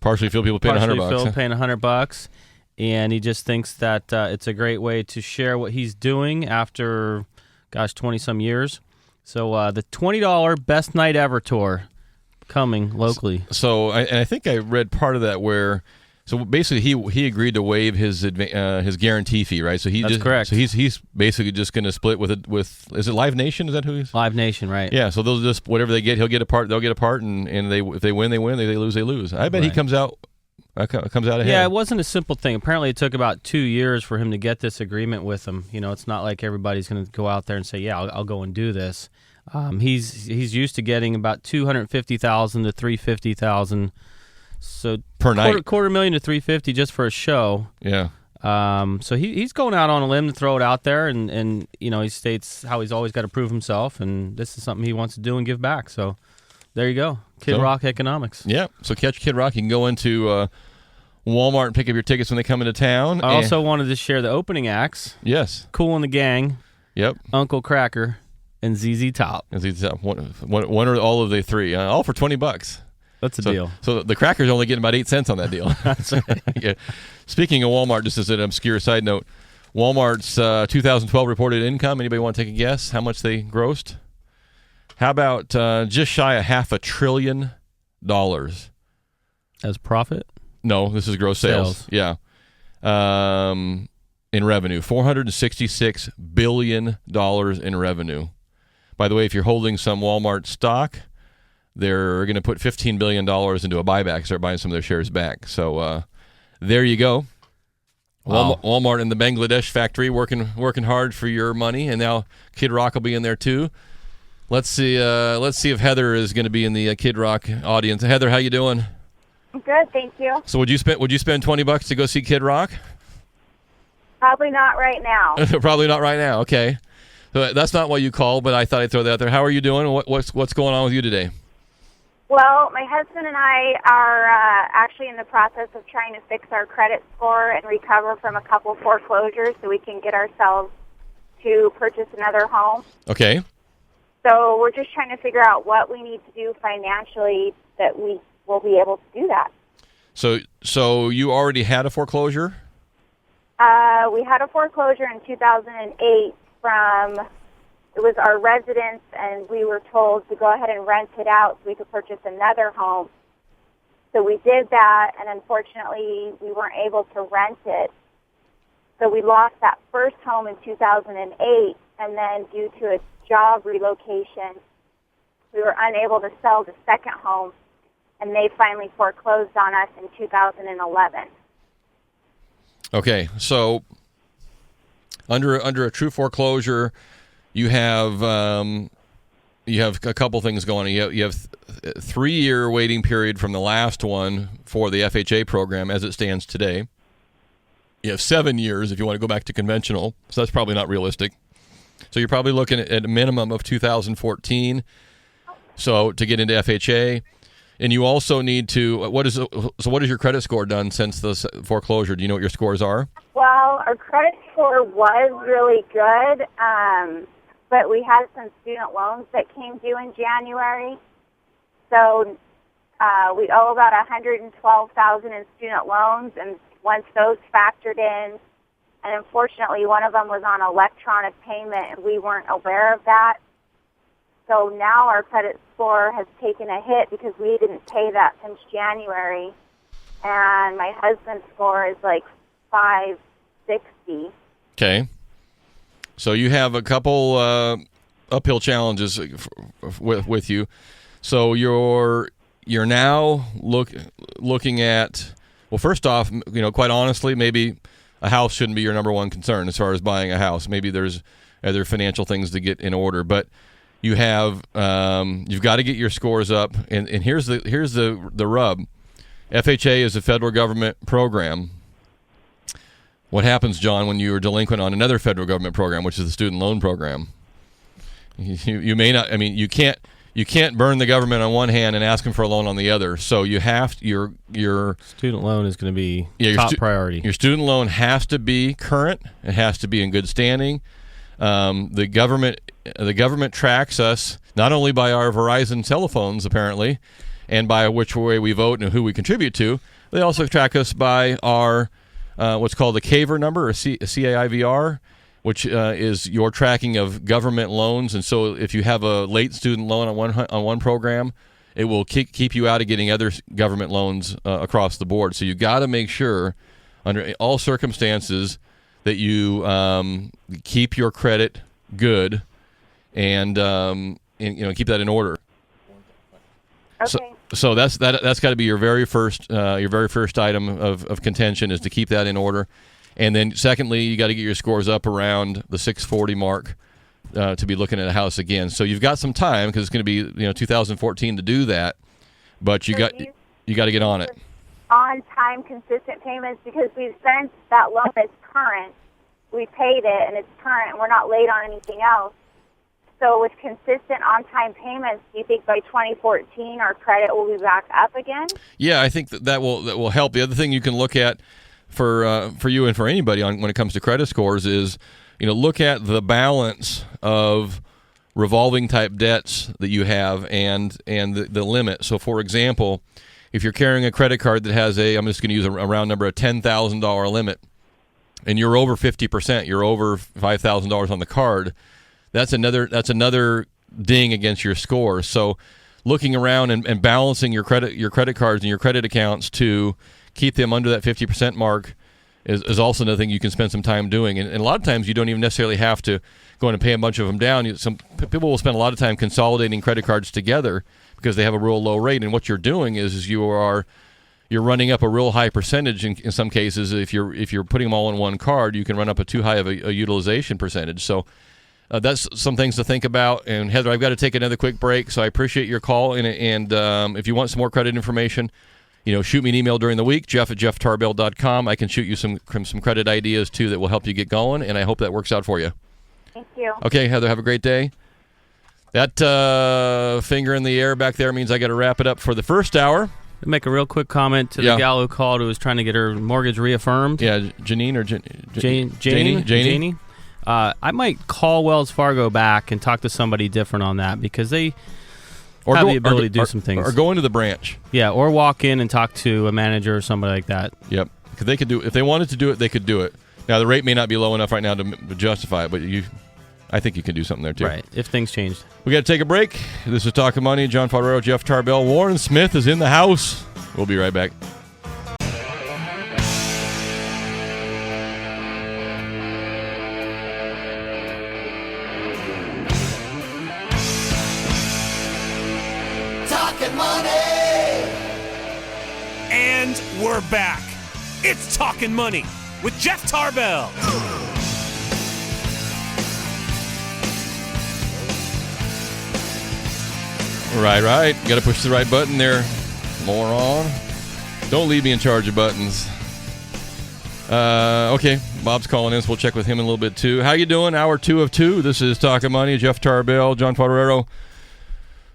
Partially filled people paying $100. Paying $100, and he just thinks that it's a great way to share what he's doing after, 20-some years. So the $20 Best Night Ever Tour coming locally. So I think I read part of that where, so basically he agreed to waive his guarantee fee, right? So That's correct. So he's basically just going to split with is it Live Nation? Is that who he's? Live Nation, right? Yeah. So they'll just whatever they get, he'll get a part. They'll get a part, and if they win, they win. They lose, they lose. I bet he comes out ahead. Yeah, it wasn't a simple thing. Apparently, it took about 2 years for him to get this agreement with them. It's not like everybody's going to go out there and say, "Yeah, I'll go and do this." He's used to getting about $250,000 to $350,000. So per night, $250,000 to $350,000 just for a show. Yeah. So he's going out on a limb to throw it out there, and he states how he's always got to prove himself, and this is something he wants to do and give back. So there you go, Kid Rock Economics. Yeah. So catch Kid Rock. You can go into Walmart and pick up your tickets when they come into town. I also wanted to share the opening acts. Yes. Kool and the Gang. Yep. Uncle Kracker and ZZ Top. One or all of the three. All for $20. That's a deal. So the Cracker's only getting about 8 cents on that deal. That's right. Yeah. Speaking of Walmart, just as an obscure side note, Walmart's 2012 reported income. Anybody want to take a guess how much they grossed? How about just shy of $500 billion? As profit? No, this is gross sales. Yeah. In revenue, $466 billion in revenue. By the way, if you're holding some Walmart stock, they're going to put $15 billion into a buyback, start buying some of their shares back. So there you go. Wow. Walmart in the Bangladesh factory working hard for your money, and now Kid Rock will be in there too. Let's see if Heather is going to be in the Kid Rock audience. Heather, how you doing? Good, thank you. So would you spend $20 to go see Kid Rock? Probably not right now. Probably not right now. Okay, so that's not why you called, but I thought I'd throw that out there. How are you doing? What's going on with you today? Well, my husband and I are actually in the process of trying to fix our credit score and recover from a couple foreclosures so we can get ourselves to purchase another home. Okay. So we're just trying to figure out what we need to do financially that we will be able to do that. So you already had a foreclosure? We had a foreclosure in 2008 from... It was our residence, and we were told to go ahead and rent it out so we could purchase another home. So we did that, and unfortunately, we weren't able to rent it. So we lost that first home in 2008, and then due to a job relocation, we were unable to sell the second home, and they finally foreclosed on us in 2011. Okay, so under a true foreclosure, you have a couple things going on. You have 3-year waiting period from the last one for the FHA program as it stands today. You have 7 years if you want to go back to conventional, so that's probably not realistic. So you're probably looking at a minimum of 2014. So to get into FHA, and you also need to what is your credit score done since the foreclosure? Do you know what your scores are? Well, our credit score was really good. But we had some student loans that came due in January. So we owe about $112,000 in student loans, and once those factored in, and unfortunately one of them was on electronic payment, and we weren't aware of that. So now our credit score has taken a hit because we didn't pay that since January, and my husband's score is like 560. Okay. So you have a couple uphill challenges with you. So you're now looking at, well, first off, quite honestly, maybe a house shouldn't be your number one concern as far as buying a house. Maybe there's other financial things to get in order, but you've got to get your scores up. And here's the rub. FHA is a federal government program. What happens, John, when you are delinquent on another federal government program, which is the student loan program? You may not. I mean, you can't burn the government on one hand and ask them for a loan on the other. So you have your student loan is going to be top priority. Your student loan has to be current. It has to be in good standing. The government tracks us not only by our Verizon telephones, apparently, and by which way we vote and who we contribute to. They also track us by our what's called the CAIVR number, or CAIVR, which is your tracking of government loans. And so if you have a late student loan on one program, it will keep you out of getting other government loans across the board. So you got to make sure, under all circumstances, that you keep your credit good and keep that in order. Okay. So that's got to be your very first item of contention, is to keep that in order, and then secondly, you got to get your scores up around the 640 mark to be looking at a house again. So you've got some time because it's going to be 2014 to do that, but you got to get on it. On time, consistent payments, because since that loan is current, we paid it and it's current, and we're not late on anything else. So with consistent on-time payments, do you think by 2014 our credit will be back up again? Yeah, I think that will help. The other thing you can look at for you and for anybody when it comes to credit scores is, look at the balance of revolving type debts that you have and the limit. So, for example, if you're carrying a credit card that has I'm just going to use a round number, a $10,000 limit, and you're over 50%, you're over $5,000 on the card. That's another ding against your score. So looking around and balancing your credit cards and your credit accounts to keep them under that 50% mark is also another thing you can spend some time doing. And a lot of times you don't even necessarily have to go in and pay a bunch of them down. Some people will spend a lot of time consolidating credit cards together because they have a real low rate. And what you're doing is you're running up a real high percentage in some cases. If you're putting them all in one card, you can run up a too high of a utilization percentage. So that's some things to think about. And Heather, I've got to take another quick break, so I appreciate your call. And if you want some more credit information, shoot me an email during the week, jeff@jefftarbell.com. I can shoot you some credit ideas too that will help you get going, and I hope that works out for you. Thank you. Okay, Heather, have a great day. That finger in the air back there means I got to wrap it up for the first hour. Make a real quick comment to the gal who called who was trying to get her mortgage reaffirmed. Yeah, Janine or Janie. I might call Wells Fargo back and talk to somebody different on that because they have the ability to do some things. Or go into the branch. Yeah, or walk in and talk to a manager or somebody like that. Yep, because they could do. If they wanted to do it, they could do it. Now the rate may not be low enough right now to justify it, but I think you can do something there too. Right, if things changed. We got to take a break. This is Talkin' Money. John Ferrero, Jeff Tarbell, Warren Smith is in the house. We'll be right back. And we're back. It's Talkin' Money with Jeff Tarbell. Right. Got to push the right button there, moron. Don't leave me in charge of buttons. Okay, Bob's calling in, so we'll check with him in a little bit too. How you doing? Hour 2 of 2. This is Talkin' Money. Jeff Tarbell, John Ferrero.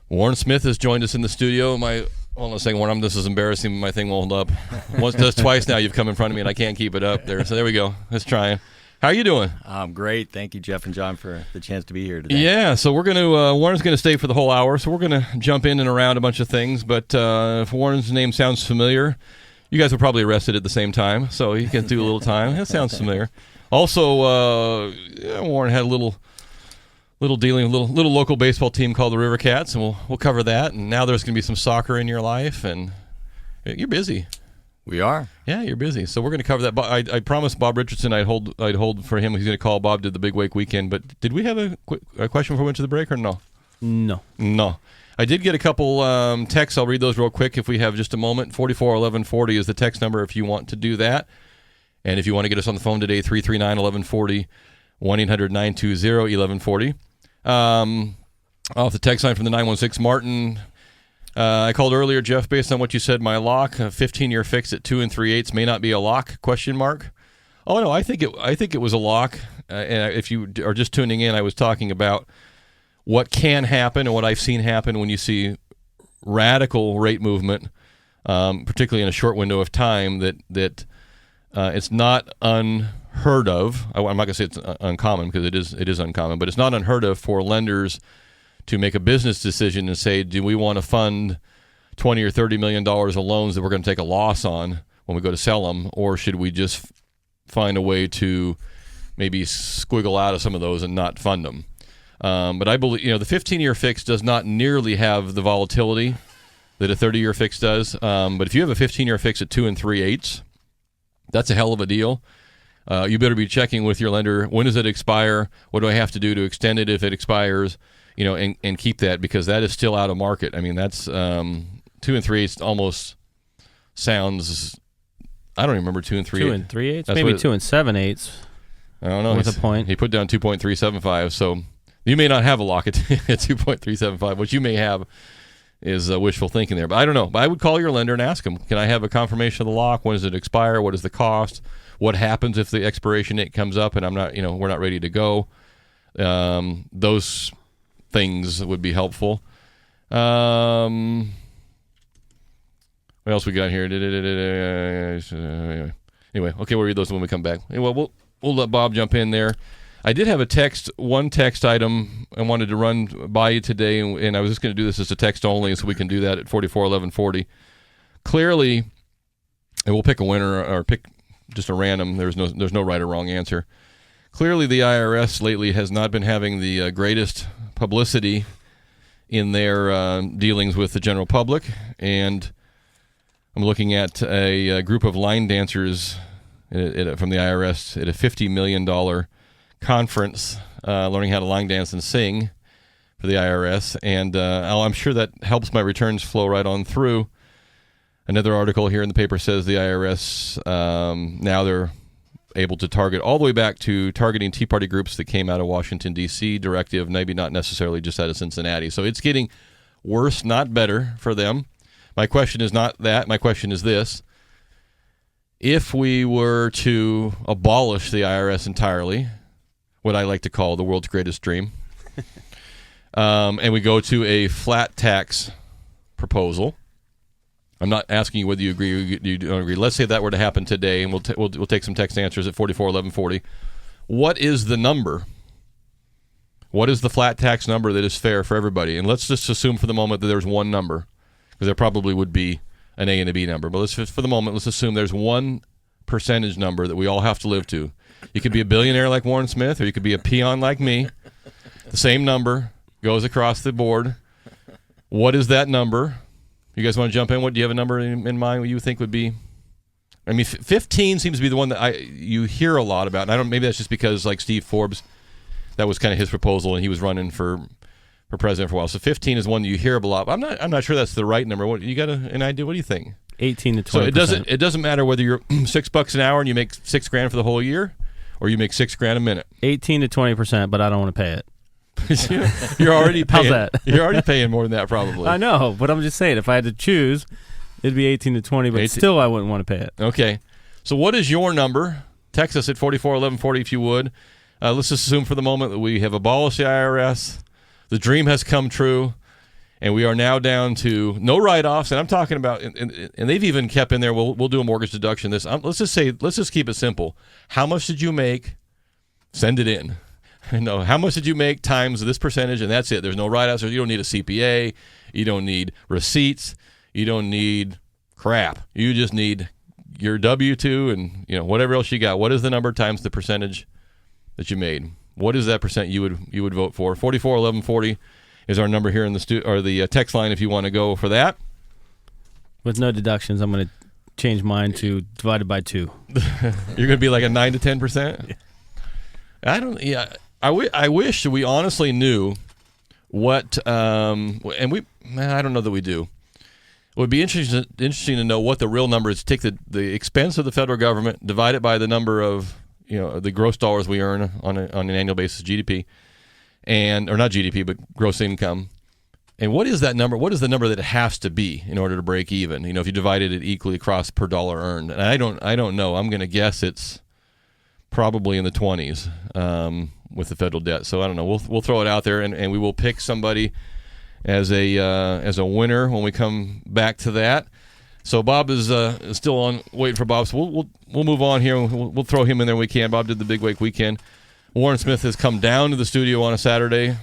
Warren Smith has joined us in the studio. Hold on a second, Warren. This is embarrassing. My thing won't hold up. Once does twice now. You've come in front of me, and I can't keep it up there. So there we go. Let's try. How are you doing? I'm great. Thank you, Jeff and John, for the chance to be here today. Yeah, so we're going to, Warren's going to stay for the whole hour, so we're going to jump in and around a bunch of things. But if Warren's name sounds familiar, you guys were probably arrested at the same time, so you can do a little time. That sounds familiar. Also, Warren had a little dealing, little local baseball team called the River Cats, and we'll cover that. And now there's going to be some soccer in your life, and you're busy. We are. Yeah, you're busy. So we're going to cover that. I promised Bob Richardson I'd hold for him. He's going to call. Bob did the big wake weekend. But did we have a question before we went to the break or no? No. I did get a couple texts. I'll read those real quick if we have just a moment. 441140 is the text number if you want to do that. And if you want to get us on the phone today, 339-1140, 1-800-920-1140. Off the text line from the 916, Martin. I called earlier, Jeff, based on what you said, my lock, a 15-year fix at 2 3/8 may not be a lock, ? Oh, no, I think it was a lock. And if you are just tuning in, I was talking about what can happen and what I've seen happen when you see radical rate movement, particularly in a short window of time, that it's not unheard of. I'm not going to say it's uncommon because it is uncommon, but it's not unheard of for lenders to make a business decision and say, do we want to fund $20 or $30 million of loans that we're going to take a loss on when we go to sell them, or should we just find a way to maybe squiggle out of some of those and not fund them? But I believe, the 15-year fix does not nearly have the volatility that a 30-year fix does. But if you have a 15-year fix at 2 3/8, that's a hell of a deal. You better be checking with your lender. When does it expire? What do I have to do to extend it if it expires? And keep that, because that is still out of market. I mean, that's 2 3/8 almost sounds. I don't even remember 2 3/8. 2 3/8, maybe 2 7/8. I don't know. With a point. He put down 2.375. So you may not have a lock at 2.375. What you may have is wishful thinking there. But I don't know. But I would call your lender and ask him, can I have a confirmation of the lock? When does it expire? What is the cost? What happens if the expiration date comes up and I'm not, we're not ready to go? Those things would be helpful. What else we got here? Anyway, okay, we'll read those when we come back. Anyway, we'll let Bob jump in there. I did have one text item I wanted to run by you today, and I was just going to do this as a text only, so we can do that at 441140. Clearly, and we'll pick a winner or pick just a random. There's no right or wrong answer. Clearly, the IRS lately has not been having the greatest publicity in their dealings with the general public, and I'm looking at a group of line dancers from the IRS at a $50 million conference learning how to line dance and sing for the IRS, and I'm sure that helps my returns flow right on through. Another article here in the paper says the IRS, now they're able to target all the way back to targeting Tea Party groups that came out of Washington, D.C., directive, maybe not necessarily just out of Cincinnati. So it's getting worse, not better for them. My question is not that. My question is this. If we were to abolish the IRS entirely, what I like to call the world's greatest dream, and we go to a flat tax proposal, I'm not asking you whether you agree or you don't agree. Let's say that were to happen today, and we'll take some text answers at 441140. What is the number? What is the flat tax number that is fair for everybody? And let's just assume for the moment that there's one number, because there probably would be an A and a B number. But for the moment, let's assume there's one percentage number that we all have to live to. You could be a billionaire like Warren Smith, or you could be a peon like me. The same number goes across the board. What is that number? You guys want to jump in? What do you have a number in mind? What you think would be? I mean, 15 seems to be the one that you hear a lot about. And maybe that's just because like Steve Forbes, that was kind of his proposal, and he was running for president for a while. So 15 is one that you hear a lot. But I'm not sure that's the right number. What you got an idea? What do you think? 18 to 20%. So it doesn't matter whether you're $6 an hour and you make $6,000 for the whole year, or you make $6,000 a minute. 18 to 20%, but I don't want to pay it. You're already paying. How's that? You're already paying more than that, probably. I know, but I'm just saying, if I had to choose, it'd be 18 to 20, but 18. still I wouldn't want to pay it. Okay. So what is your number? Text us at 441140 if you would. Let's just assume for the moment that we have abolished the IRS. The dream has come true, and we are now down to no write-offs. And I'm talking about, and they've even kept in there, we'll do a mortgage deduction. Let's just keep it simple. How much did you make? Send it in. No, how much did you make times this percentage, and that's it. There's no write-offs. You don't need a CPA. You don't need receipts. You don't need crap. You just need your W-2 and whatever else you got. What is the number times the percentage that you made? What is that percent you would vote for? 441140 is our number here in the text line if you want to go for that. With no deductions, I'm going to change mine to divided by 2. You're going to be like a 9 to 10%? Yeah. I wish we honestly knew what, and I don't know that we do. It would be interesting to know what the real number is. Take the expense of the federal government, divide it by the number of the gross dollars we earn on an annual basis, GDP, or not GDP, but gross income. And what is that number? What is the number that it has to be in order to break even? If you divided it equally across per dollar earned. And I don't know. I'm going to guess it's probably in the 20s with the federal debt. So I don't know. We'll throw it out there, and we will pick somebody as a winner when we come back to that. So Bob is still on, waiting for Bob. So we'll move on here. We'll throw him in there when we can. Bob did the Big Wake Weekend. Warren Smith has come down to the studio on a Saturday.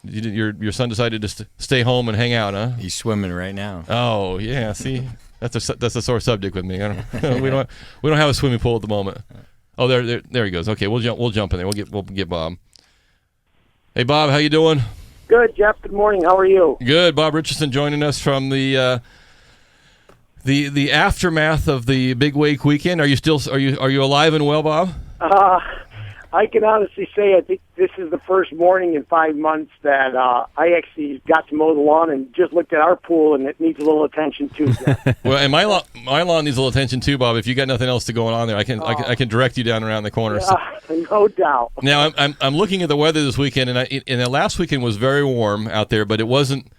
Your son decided to stay home and hang out, huh? He's swimming right now. Oh yeah, see, that's a sore subject with me. We don't have a swimming pool at the moment. Oh, there he goes. Okay, we'll jump in there. We'll get Bob. Hey Bob, how you doing? Good, Jeff. Good morning. How are you? Good. Bob Richardson joining us from the aftermath of the Big Wake Weekend. Are you alive and well, Bob? I can honestly say I think this is the first morning in 5 months that I actually got to mow the lawn and just looked at our pool, and it needs a little attention too. Well, and my lawn needs a little attention too, Bob. If you got nothing else to go on there, I can direct you down around the corner. No doubt. Now I'm looking at the weather this weekend, and the last weekend was very warm out there, but it wasn't.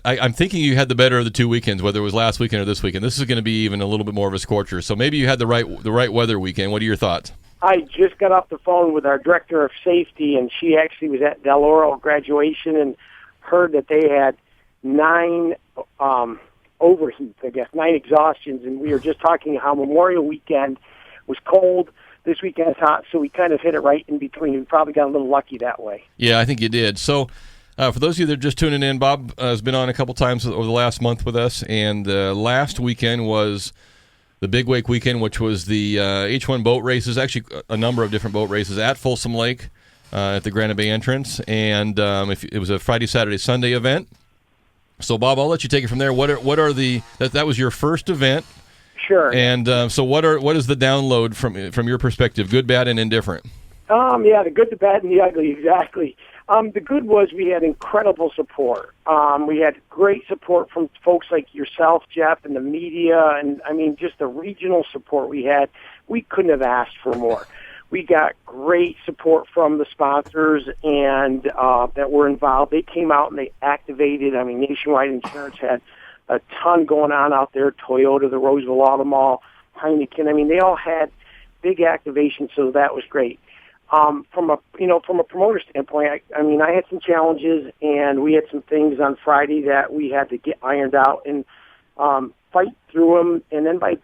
I'm thinking you had the better of the 2 weekends, whether it was last weekend or this weekend. This is going to be even a little bit more of a scorcher. So maybe you had the right weather weekend. What are your thoughts? I just got off the phone with our director of safety, and she actually was at Del Oro graduation and heard that they had 9 overheats, 9 exhaustions, and we were just talking how Memorial Weekend was cold. This weekend is hot, so we kind of hit it right in between. We probably got a little lucky that way. Yeah, I think you did. So for those of you that are just tuning in, Bob has been on a couple times over the last month with us, and last weekend was the Big Wake Weekend, which was the H1 boat races, actually a number of different boat races at Folsom Lake at the Granite Bay entrance, and it was a Friday, Saturday, Sunday event. So, Bob, I'll let you take it from there. What are that was your first event? Sure. And so what is the download from your perspective, good, bad, and indifferent? Yeah, the good, the bad, and the ugly, exactly. The good was we had incredible support. We had great support from folks like yourself, Jeff, and the media, and I mean, just the regional support we had. We couldn't have asked for more. We got great support from the sponsors and that were involved. They came out and they activated. I mean, Nationwide Insurance had a ton going on out there. Toyota, the Roseville Auto Mall, Heineken. I mean, they all had big activations, so that was great. From a promoter standpoint, I had some challenges, and we had some things on Friday that we had to get ironed out and fight through them. And then by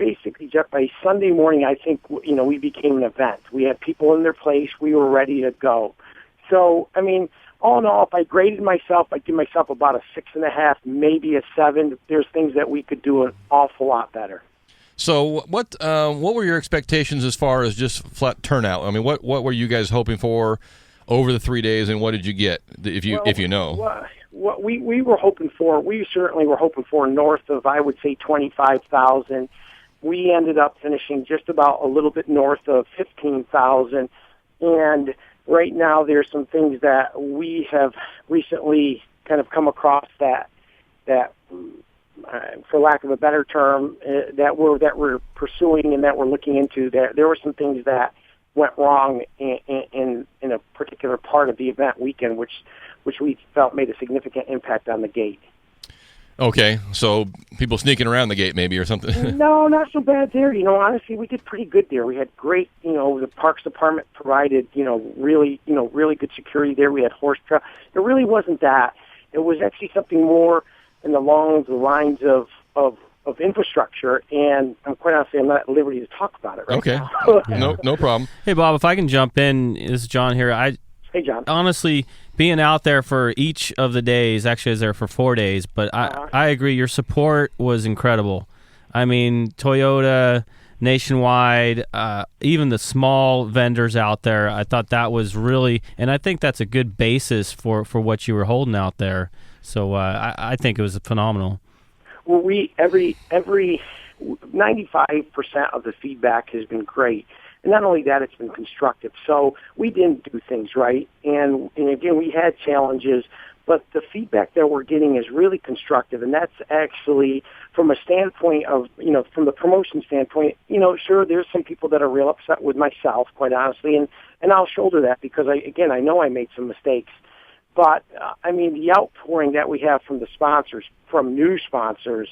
Sunday morning, I think we became an event. We had people in their place. We were ready to go. So I mean, all in all, if I graded myself, I'd give myself about a 6.5, maybe a 7. There's things that we could do an awful lot better. So what were your expectations as far as just flat turnout? I mean, what were you guys hoping for over the 3 days, and what did you get, if you know? What we were hoping for, we certainly were hoping for north of, I would say, 25,000. We ended up finishing just about a little bit north of 15,000, and right now there's some things that we have recently kind of come across that for lack of a better term, that we're pursuing and that we're looking into. There were some things that went wrong in a particular part of the event weekend, which we felt made a significant impact on the gate. Okay, so people sneaking around the gate maybe or something. No, not so bad there. Honestly, we did pretty good there. We had great, the Parks Department provided, really good security there. We had horse trail. It really wasn't that. It was actually something more along the lines of infrastructure, and I'm quite honestly, I'm not at liberty to talk about it right now. No problem. Hey, Bob, if I can jump in, this is John here. Hey, John. Honestly, being out there for each of the days, actually I was there for 4 days, but I agree, your support was incredible. I mean, Toyota, Nationwide, even the small vendors out there, I thought that was really, and I think that's a good basis for what you were holding out there. So I think it was phenomenal. Well, every 95% of the feedback has been great, and not only that, it's been constructive. So we didn't do things right, and again, we had challenges, but the feedback that we're getting is really constructive, and that's actually from a standpoint of from the promotion standpoint. Sure, there's some people that are real upset with myself, quite honestly, and I'll shoulder that because I know I made some mistakes. But, the outpouring that we have from the sponsors, from new sponsors,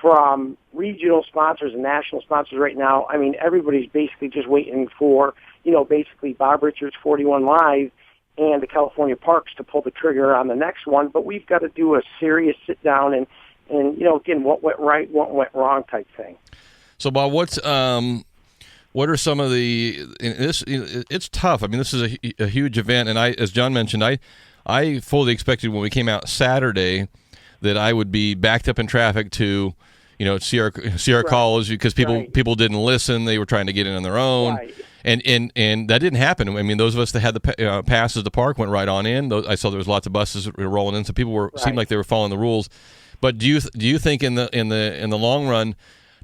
from regional sponsors and national sponsors right now, everybody's basically just waiting for, basically Bob Richards 41 Live and the California Parks to pull the trigger on the next one. But we've got to do a serious sit-down and again, what went right, what went wrong type thing. So, Bob, what are some of it's tough. This is a huge event, and as John mentioned, I fully expected when we came out Saturday that I would be backed up in traffic to, see our calls because people didn't listen. They were trying to get in on their own, and that didn't happen. Those of us that had the passes to the park went right on in. I saw there was lots of buses rolling in, so people seemed like they were following the rules. But do you think in the long run,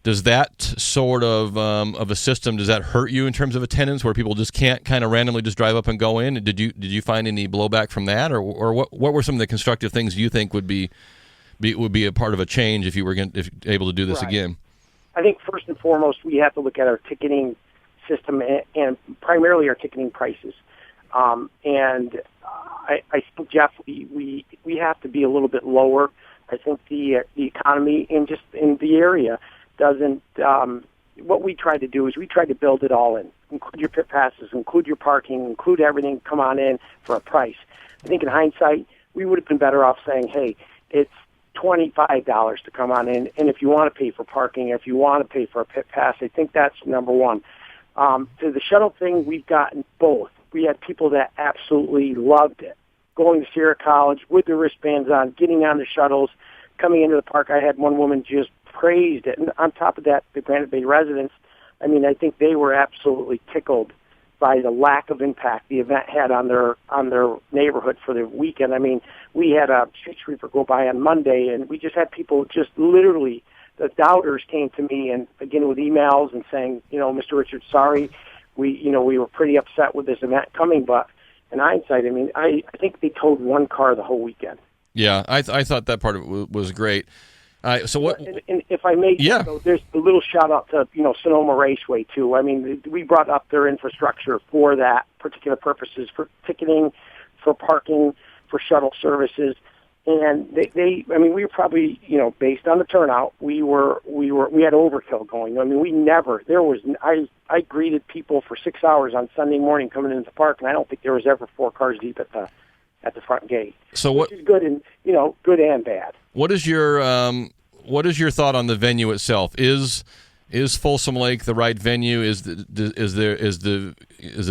does that sort of a system, does that hurt you in terms of attendance, where people just can't kind of randomly just drive up and go in? Did you find any blowback from that, or what were some of the constructive things you think would be a part of a change if you were able to do this again? I think first and foremost we have to look at our ticketing system and primarily our ticketing prices. And I think, Jeff, we have to be a little bit lower. I think the economy in the area doesn't. What we try to do is we try to build it all in, include your pit passes, include your parking, include everything. Come on in for a price. I think in hindsight, we would have been better off saying, "Hey, it's $25 to come on in, and if you want to pay for parking, if you want to pay for a pit pass," I think that's number one. To the shuttle thing, we've gotten both. We had people that absolutely loved it, going to Sierra College with their wristbands on, getting on the shuttles, coming into the park. I had one woman just praised it. And on top of that, the Granite Bay residents, I think they were absolutely tickled by the lack of impact the event had on their neighborhood for the weekend. We had a street sweeper go by on Monday, and we just had people just literally, the doubters came to me and again with emails and saying, Mr. Richards, sorry, we were pretty upset with this event coming, but in hindsight, I mean, I think they towed one car the whole weekend. Yeah, I thought that part of it was great. So what? And if I may, yeah, so there's a little shout out to Sonoma Raceway too. I mean, we brought up their infrastructure for that particular purposes, for ticketing, for parking, for shuttle services, and they I mean, we were probably based on the turnout, we had overkill going. I mean, I greeted people for 6 hours on Sunday morning coming into the park, and I don't think there was ever 4 cars deep at the front gate. So what? Which is good and good and bad. What is your thought on the venue itself? Is Folsom Lake the right venue? Is the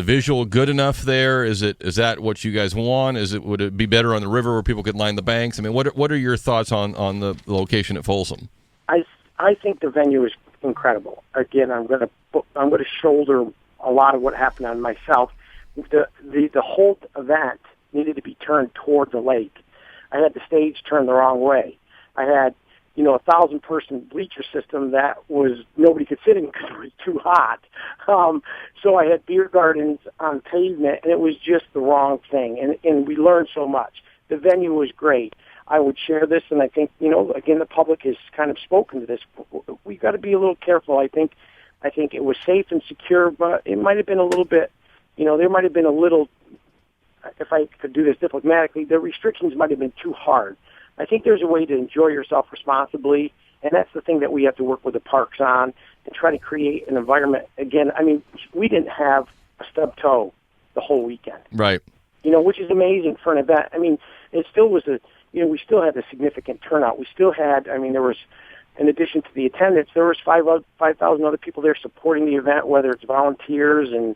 visual good enough there? Is that what you guys want? Would it be better on the river where people could line the banks? I mean, what are your thoughts on the location at Folsom? I think the venue is incredible. Again, I'm going to shoulder a lot of what happened on myself. The whole event needed to be turned toward the lake. I had the stage turned the wrong way. I had, 1,000-person bleacher system that was nobody could sit in because it was too hot. So I had beer gardens on pavement, and it was just the wrong thing. And we learned so much. The venue was great. I would share this, and I think, again, the public has kind of spoken to this. We've got to be a little careful. I think it was safe and secure, but it might have been a little bit, there might have been a little, if I could do this diplomatically, the restrictions might have been too hard. I think there's a way to enjoy yourself responsibly, and that's the thing that we have to work with the parks on and try to create an environment. Again, I mean, we didn't have a stub toe the whole weekend. Right. Which is amazing for an event. I mean, it still was we still had a significant turnout. We still had, there was, in addition to the attendance, there was 5,000 other people there supporting the event, whether it's volunteers and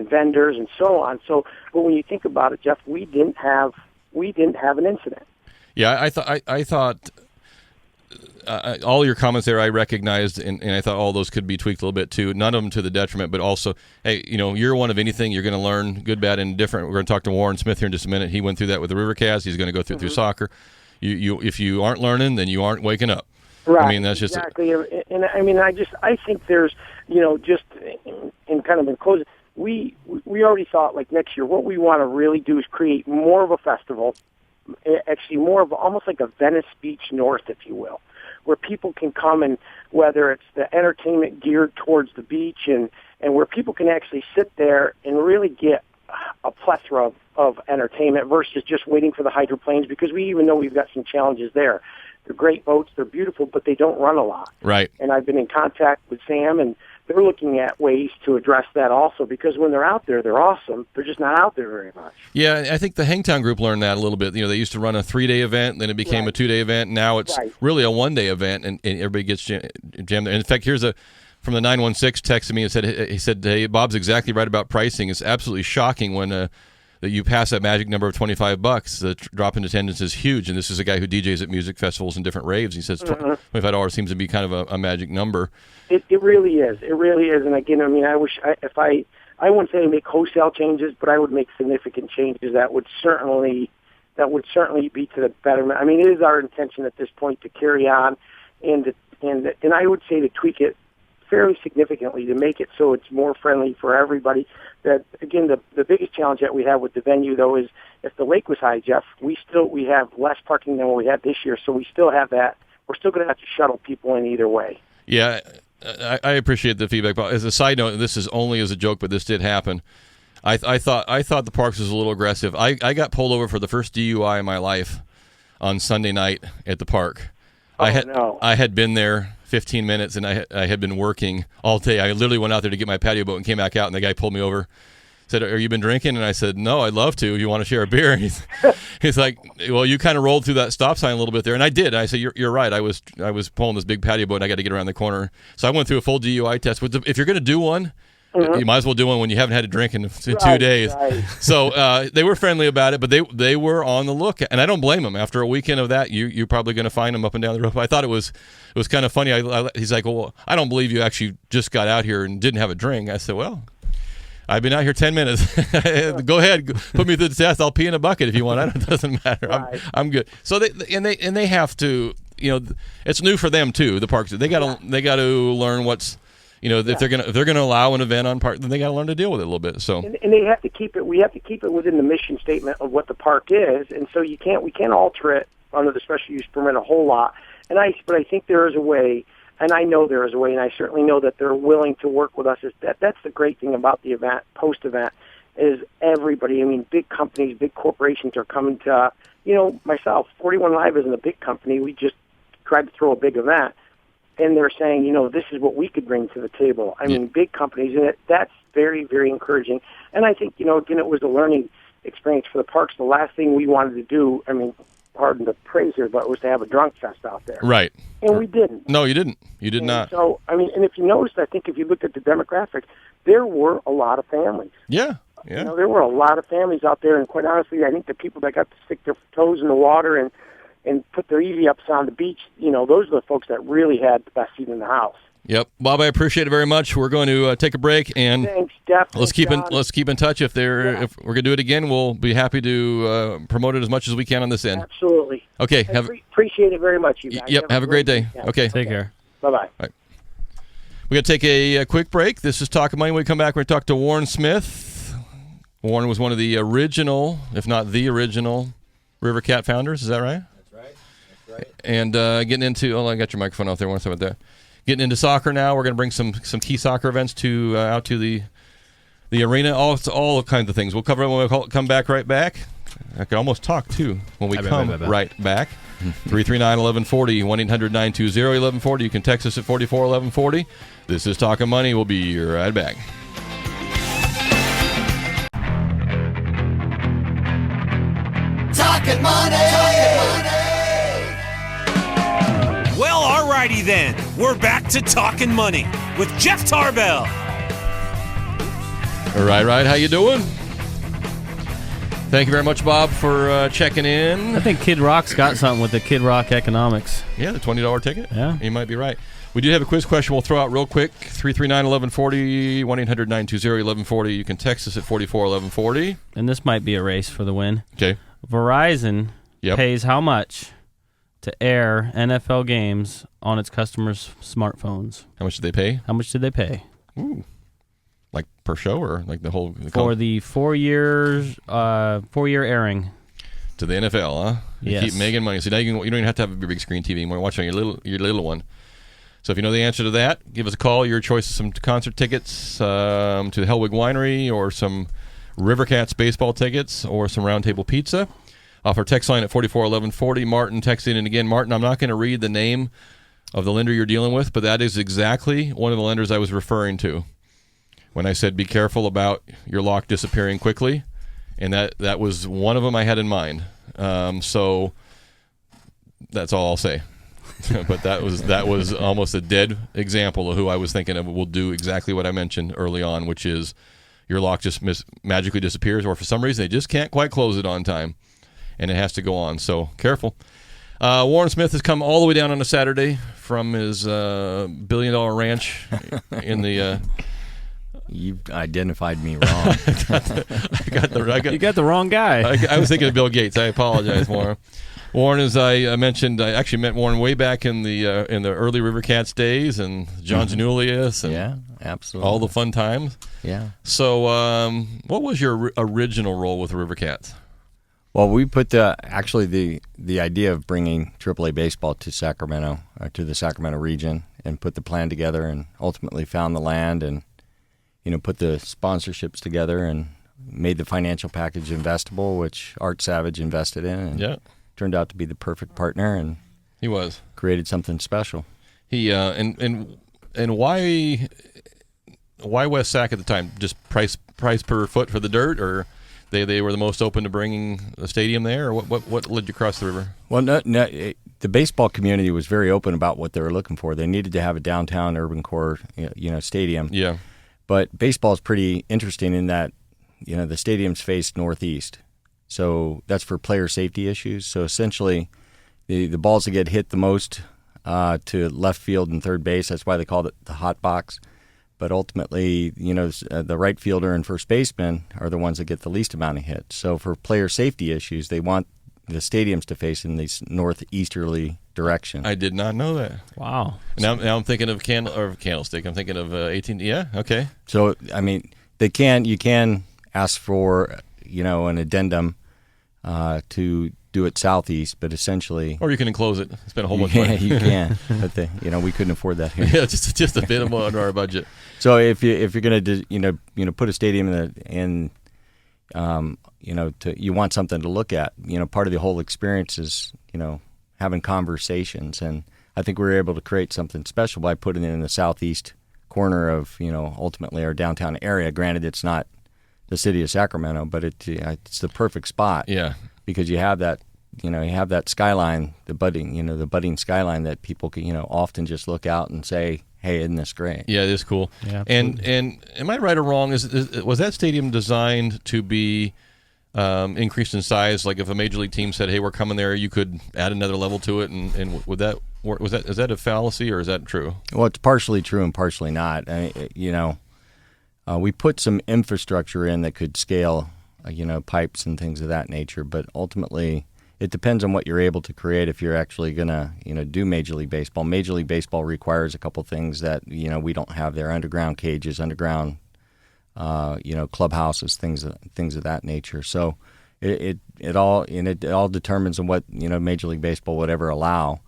vendors and so on. So, but when you think about it, Jeff, we didn't have an incident. Yeah, I thought all your comments there I recognized, and I thought all those could be tweaked a little bit too. None of them to the detriment, but also, hey, you're one of anything. You're going to learn good, bad, and different. We're going to talk to Warren Smith here in just a minute. He went through that with the Rivercast. He's going to go through soccer. You if you aren't learning, then you aren't waking up. Right. I mean, that's just exactly. And I think there's just in kind of in closing, we already thought like next year what we want to really do is create more of a festival. Actually, more of almost like a Venice Beach North, if you will, where people can come and whether it's the entertainment geared towards the beach and where people can actually sit there and really get a plethora of entertainment versus just waiting for the hydroplanes, because we even know we've got some challenges there. They're great boats, they're beautiful, but they don't run a lot. Right. And I've been in contact with Sam, and they're looking at ways to address that also, because when they're out there, they're awesome. They're just not out there very much. Yeah, I think the Hangtown group learned that a little bit. They used to run a 3-day event, then it became a 2-day event. Now it's really a 1-day event, and everybody gets jammed there. And in fact, here's from the 916 texted me and said, hey, Bob's exactly right about pricing. It's absolutely shocking when that you pass that magic number of $25. The drop in attendance is huge, and this is a guy who DJs at music festivals and different raves. He says $25 seems to be kind of a magic number. It really is. It really is. And again, I wish I wouldn't say make wholesale changes, but I would make significant changes that would certainly be to the betterment. I mean, it is our intention at this point to carry on and I would say to tweak it fairly significantly to make it so it's more friendly for everybody. That again, the biggest challenge that we have with the venue though is if the lake was high, Jeff, we have less parking than what we had this year, so we still have that. We're still going to have to shuttle people in either way. Yeah, I appreciate the feedback. But as a side note, this is only as a joke, but this did happen. I thought the Parks was a little aggressive. I got pulled over for the first DUI in my life on Sunday night at the park. I had been there 15 minutes, and I had been working all day. I literally went out there to get my patio boat and came back out, and the guy pulled me over, said, "Are you been drinking?" And I said, "No, I'd love to. If you want to share a beer." And he's like, "Well, you kind of rolled through that stop sign a little bit there," and I did. I said, "You're right. I was pulling this big patio boat, and I got to get around the corner." So I went through a full DUI test. If you're going to do one, you might as well do one when you haven't had a drink in 2 days. Right. So they were friendly about it, but they were on the look, and I don't blame them. After a weekend of that, you're probably going to find them up and down the road. I thought it was kind of funny. He's like, "Well, I don't believe you actually just got out here and didn't have a drink." I said, "Well, I've been out here 10 minutes. Go ahead, put me through the test. I'll pee in a bucket if you want. It doesn't matter. Right. I'm good." So they have to, it's new for them too. The parks, they got to learn what's, if they're gonna allow an event on park, then they got to learn to deal with it a little bit. So and they have to keep it. We have to keep it within the mission statement of what the park is, and so we can't alter it under the special use permit a whole lot. But I think there is a way, and I know there is a way, and I certainly know that they're willing to work with us. That's the great thing about the event, post-event, is everybody. I mean, big companies, big corporations are coming to. Myself, 41 Live isn't a big company. We just tried to throw a big event. And they're saying, this is what we could bring to the table. I mean, big companies, and that's very, very encouraging. And I think, again, it was a learning experience for the parks. The last thing we wanted to do, I mean, pardon the praise here, but was to have a drunk fest out there. Right. And we didn't. No, you didn't. You did not. So, I mean, and if you noticed, I think if you looked at the demographic, there were a lot of families. Yeah. Yeah. There were a lot of families out there, and quite honestly, I think the people that got to stick their toes in the water and put their easy-ups on the beach, those are the folks that really had the best seat in the house. Yep, Bob, I appreciate it very much. We're going to take a break, and thanks, Jeff. Let's keep in touch. If we're going to do it again, we'll be happy to promote it as much as we can on this end. Absolutely. Okay. Appreciate it very much, you guys. Yep. Have a great day. Yeah. Okay. Take care. Bye-bye. Right. We're going to take a quick break. This is Talkin' Money. When we come back, we're going to talk to Warren Smith. Warren was one of the original, if not the original, River Cat founders. Is that right? And getting into I got your microphone out there. One second there. Getting into soccer now. We're going to bring some key soccer events out to the arena. All kinds of things. We'll cover it when we come back. Right back. I could almost talk too when we come right back. 339-1140, 1-800-920-1140. You can text us at 441140. This is Talkin' Money. We'll be right back. Talkin' Money. Well, alrighty then. We're back to Talkin' Money with Jeff Tarbell. Right. How you doing? Thank you very much, Bob, for checking in. I think Kid Rock's got something with the Kid Rock economics. Yeah, the $20 ticket? Yeah. You might be right. We do have a quiz question we'll throw out real quick. 339-1140, 1-800-920-1140. You can text us at 441140. And this might be a race for the win. Okay. Verizon pays how much to air NFL games on its customers' smartphones? How much did they pay? How much did they pay? Ooh. Like per show or like the whole? For the 4 years, 4-year airing. To the NFL, huh? You Yes. keep making money. So now you don't even have to have a big screen TV anymore. Watch on your little one. So if you know the answer to that, give us a call. Your choice of some concert tickets to the Hellwig Winery, or some River Cats baseball tickets, or some Round Table Pizza. Off our text line at 441140. Martin texting in again. Martin, I'm not going to read the name of the lender you're dealing with, but that is exactly one of the lenders I was referring to when I said be careful about your lock disappearing quickly, and that was one of them I had in mind. So that's all I'll say. But that was almost a dead example of who I was thinking of will do exactly what I mentioned early on, which is your lock just magically disappears, or for some reason they just can't quite close it on time, and it has to go on. So careful. Warren Smith has come all the way down on a Saturday from his $1 billion ranch in the... You identified me wrong. You got the wrong guy. I was thinking of Bill Gates. I apologize, Warren. Warren, as I mentioned, I actually met Warren way back in the early River Cats days, and John Janulius, and yeah, absolutely, all the fun times. Yeah. So, what was your original role with River Cats? Well, we put the idea of bringing AAA baseball to Sacramento, to the Sacramento region, and put the plan together, and ultimately found the land, and put the sponsorships together, and made the financial package investable, which Art Savage invested in, and turned out to be the perfect partner, and he was created something special. He and why West Sac at the time? Just price per foot for the dirt, or they were the most open to bringing a stadium there, or what led you across the river? Well, the baseball community was very open about what they were looking for. They needed to have a downtown urban core, stadium. Yeah. But baseball is pretty interesting in that, the stadium's faced northeast. So that's for player safety issues. So essentially, the balls that get hit the most to left field and third base, that's why they call it the hot box. But ultimately, the right fielder and first baseman are the ones that get the least amount of hits. So for player safety issues, they want the stadiums to face in this northeasterly direction. I did not know that. Wow. Now I'm thinking of Candlestick. I'm thinking of 18. Yeah. Okay. So I mean, you can ask for an addendum to do it southeast, but essentially, or you can enclose it. Spend a whole bunch of money. You can, but we couldn't afford that here. Yeah, just a bit under our budget. So if you're going to put a stadium in you want something to look at. Part of the whole experience is having conversations, and I think we were able to create something special by putting it in the southeast corner of ultimately our downtown area. Granted, it's not the city of Sacramento, but it's the perfect spot. Yeah. Because you have that skyline, the budding skyline that people can, often just look out and say, "Hey, isn't this great?" Yeah, it is cool. Yeah, and am I right or wrong? Was that stadium designed to be increased in size? Like if a major league team said, "Hey, we're coming there," you could add another level to it, and would that work? Is that a fallacy or is that true? Well, it's partially true and partially not. We put some infrastructure in that could scale. Pipes and things of that nature. But ultimately, it depends on what you're able to create if you're actually going to, do Major League Baseball. Major League Baseball requires a couple things that, we don't have there. Underground cages, underground, clubhouses, things of that nature. So it all determines on what, Major League Baseball would ever allow,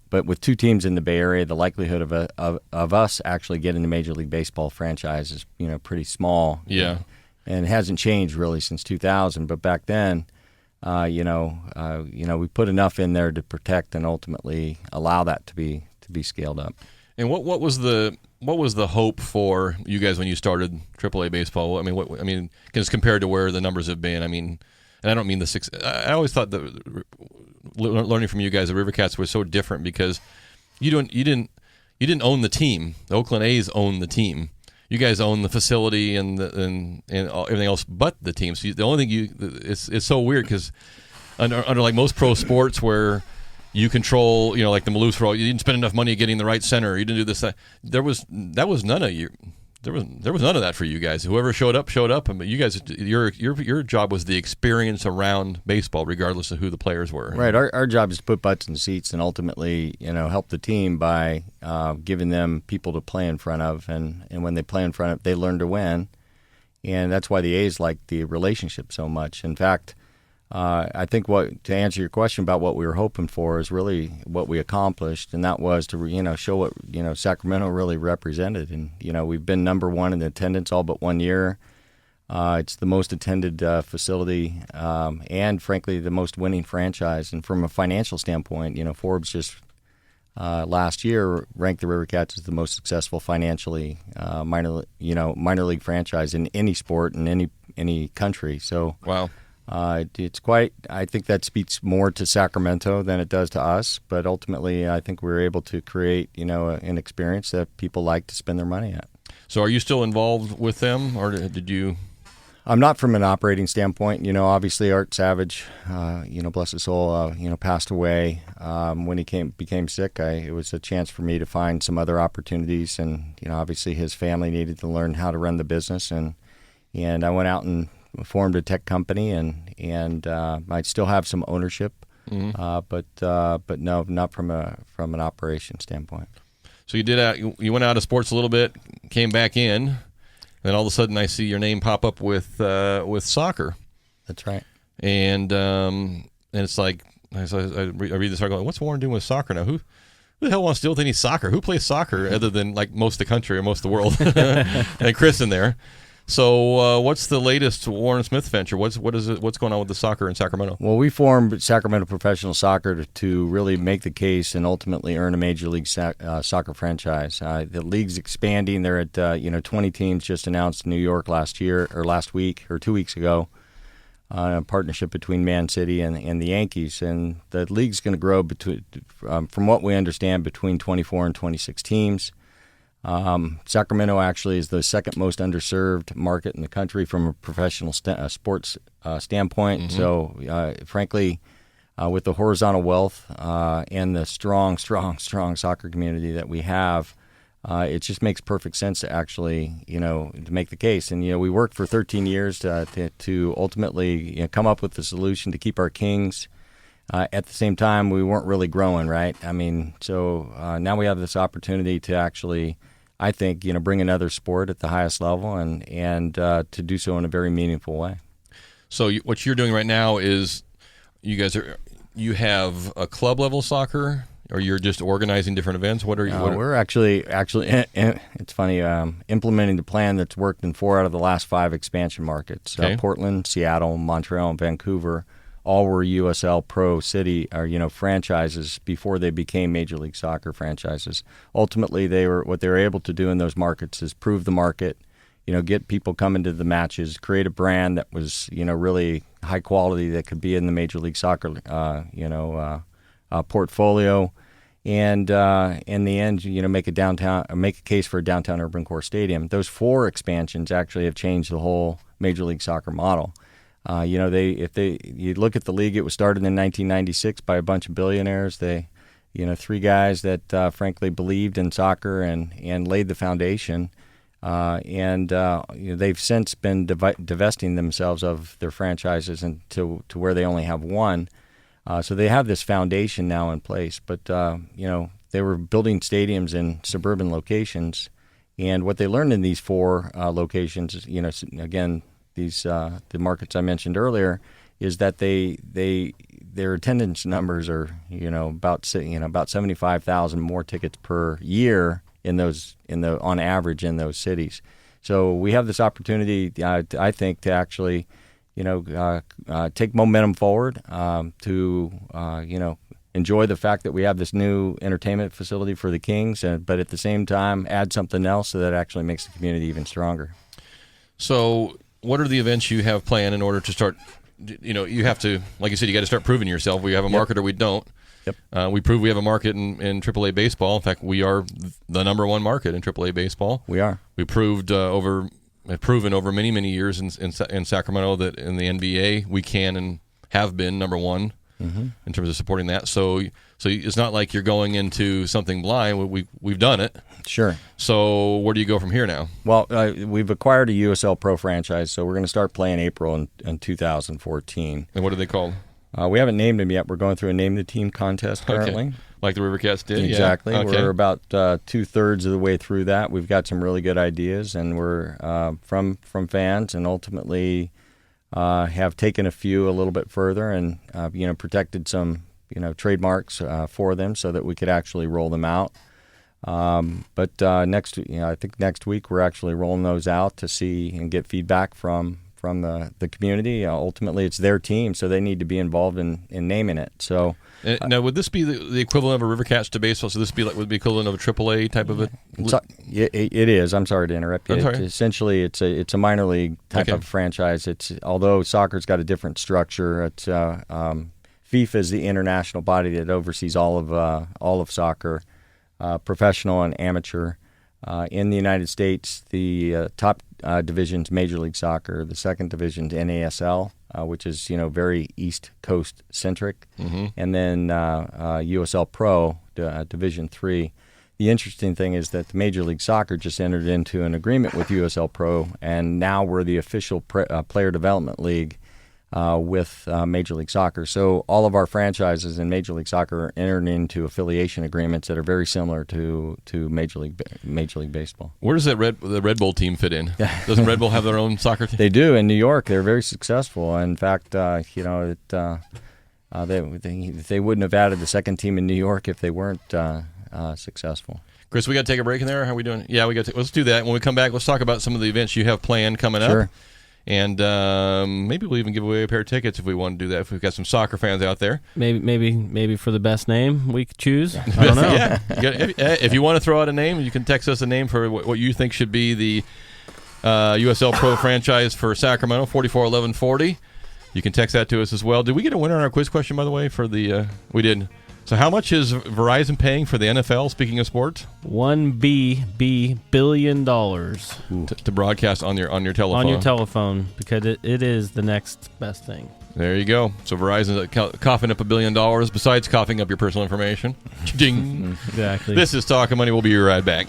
But with two teams in the Bay Area, the likelihood of us actually getting the Major League Baseball franchise is, pretty small. Yeah. And it hasn't changed really since 2000. But back then, we put enough in there to protect and ultimately allow that to be scaled up. And what was the hope for you guys when you started AAA baseball? I mean, because compared to where the numbers have been, and I don't mean the six. I always thought that learning from you guys, the River Cats was so different because you didn't own the team. The Oakland A's owned the team. You guys own the facility and everything else but the team. So the only thing it's so weird because under like most pro sports where you control, like the Maloofs role, you didn't spend enough money getting the right center. You didn't do this. That was none of you. There was none of that for you guys. Whoever showed up. I mean, you guys, your job was the experience around baseball, regardless of who the players were. Right. Our job is to put butts in seats and ultimately, help the team by giving them people to play in front of, and when they play in front of, they learn to win, and that's why the A's like the relationship so much. In fact, I think to answer your question about what we were hoping for is really what we accomplished, and that was to show what Sacramento really represented. And we've been number one in attendance all but 1 year. It's the most attended facility, and frankly the most winning franchise. And from a financial standpoint, Forbes just last year ranked the River Cats as the most successful financially minor league franchise in any sport in any country. So wow. It's quite. I think that speaks more to Sacramento than it does to us. But ultimately, I think we were able to create, an experience that people like to spend their money at. So, are you still involved with them, or did you? I'm not from an operating standpoint. Obviously, Art Savage, bless his soul, passed away when he became sick. It was a chance for me to find some other opportunities, and obviously his family needed to learn how to run the business, and I went out and formed a tech company, and I still have some ownership, but no, not from an operation standpoint. So you went out of sports a little bit, came back in, then all of a sudden I see your name pop up with soccer. That's right. And it's like I read this article. What's Warren doing with soccer now? Who the hell wants to deal with any soccer? Who plays soccer other than like most of the country or most of the world? And Chris in there. So what's the latest Warren Smith venture? What's going on with the soccer in Sacramento? Well, we formed Sacramento Professional Soccer to really make the case and ultimately earn a Major League Soccer franchise. The league's expanding. They're at 20 teams just announced in New York last week or 2 weeks ago. A partnership between Man City and the Yankees, and the league's going to grow from what we understand, between 24 and 26 teams. Sacramento actually is the second most underserved market in the country from a professional sports standpoint. Mm-hmm. So, frankly, with the horizontal wealth and the strong soccer community that we have, it just makes perfect sense to actually, to make the case. And, we worked for 13 years to ultimately come up with the solution to keep our Kings. At the same time, we weren't really growing, right? I mean, so now we have this opportunity to actually, I think, bring another sport at the highest level and to do so in a very meaningful way. So what you're doing right now is you have a club level soccer, or you're just organizing different events? What are you? We're actually, it's funny, implementing the plan that's worked in 4 out of the last 5 expansion markets. Okay. Portland, Seattle, Montreal, and Vancouver all were USL Pro City, or franchises before they became Major League Soccer franchises. Ultimately, what they were able to do in those markets is prove the market, get people coming to the matches, create a brand that was, really high quality that could be in the Major League Soccer, portfolio, and in the end, make a case for a downtown urban core stadium. Those 4 expansions actually have changed the whole Major League Soccer model. You look at the league, it was started in 1996 by a bunch of billionaires. 3 guys that frankly believed in soccer and laid the foundation. They've since been divesting themselves of their franchises to where they only have 1. So they have this foundation now in place. But, they were building stadiums in suburban locations. And what they learned in these 4 locations is, again, the markets I mentioned earlier, is that their attendance numbers are, about 75,000 more tickets per year on average in those cities. So we have this opportunity, I think, to actually, take momentum forward, to enjoy the fact that we have this new entertainment facility for the Kings, but at the same time add something else so that actually makes the community even stronger. So what are the events you have planned in order to start? You have to, like you said, you got to start proving yourself. We have a market or we don't. Yep. We prove we have a market in AAA baseball. In fact, we are the number 1 market in AAA baseball. We are. We proven over many, many years in Sacramento that in the NBA we can and have been number 1 in terms of supporting that. So it's not like you're going into something blind. We've done it. Sure. So where do you go from here now? Well, we've acquired a USL Pro franchise, so we're going to start playing April in 2014. And what are they called? We haven't named them yet. We're going through a name the team contest currently. Okay. Like the River Cats did? Exactly. Yeah. Okay. We're about 2/3 of the way through that. We've got some really good ideas, and we're from fans, and ultimately have taken a few a little bit further and protected some trademarks for them so that we could actually roll them out. But I think next week we're actually rolling those out to see and get feedback from the community. Ultimately, it's their team, so they need to be involved in naming it. So now, would this be the equivalent of a River Cats to baseball? So this would be equivalent of a AAA type of a? It is. I'm sorry to interrupt you. Essentially, it's a minor league type of franchise. Although soccer's got a different structure. It's FIFA is the international body that oversees all of soccer, professional and amateur. In the United States, the top division's Major League Soccer. The second division's NASL, which is very East Coast centric, and then USL Pro, Division 3. The interesting thing is that the Major League Soccer just entered into an agreement with USL Pro, and now we're the official player development league with Major League Soccer. So all of our franchises in Major League Soccer are entering into affiliation agreements that are very similar to Major League Baseball. Where does the Red Bull team fit in? Doesn't Red Bull have their own soccer team? They do in New York. They're very successful. In fact, they wouldn't have added the second team in New York if they weren't successful. Chris, we got to take a break in there. How are we doing? Yeah, let's do that. When we come back, let's talk about some of the events you have planned coming up. Sure. And maybe we'll even give away a pair of tickets if we want to do that. If we've got some soccer fans out there, maybe for the best name we could choose. I don't know. Yeah. If you want to throw out a name, you can text us a name for what you think should be the USL Pro franchise for Sacramento, 441140. You can text that to us as well. Did we get a winner on our quiz question, by the way? We did. So how much is Verizon paying for the NFL, speaking of sports? $1 billion to broadcast on your telephone. On your telephone, because it is the next best thing. There you go. So Verizon's coughing up $1 billion besides coughing up your personal information. Ding. Exactly. This is Talkin' Money. We'll be right back.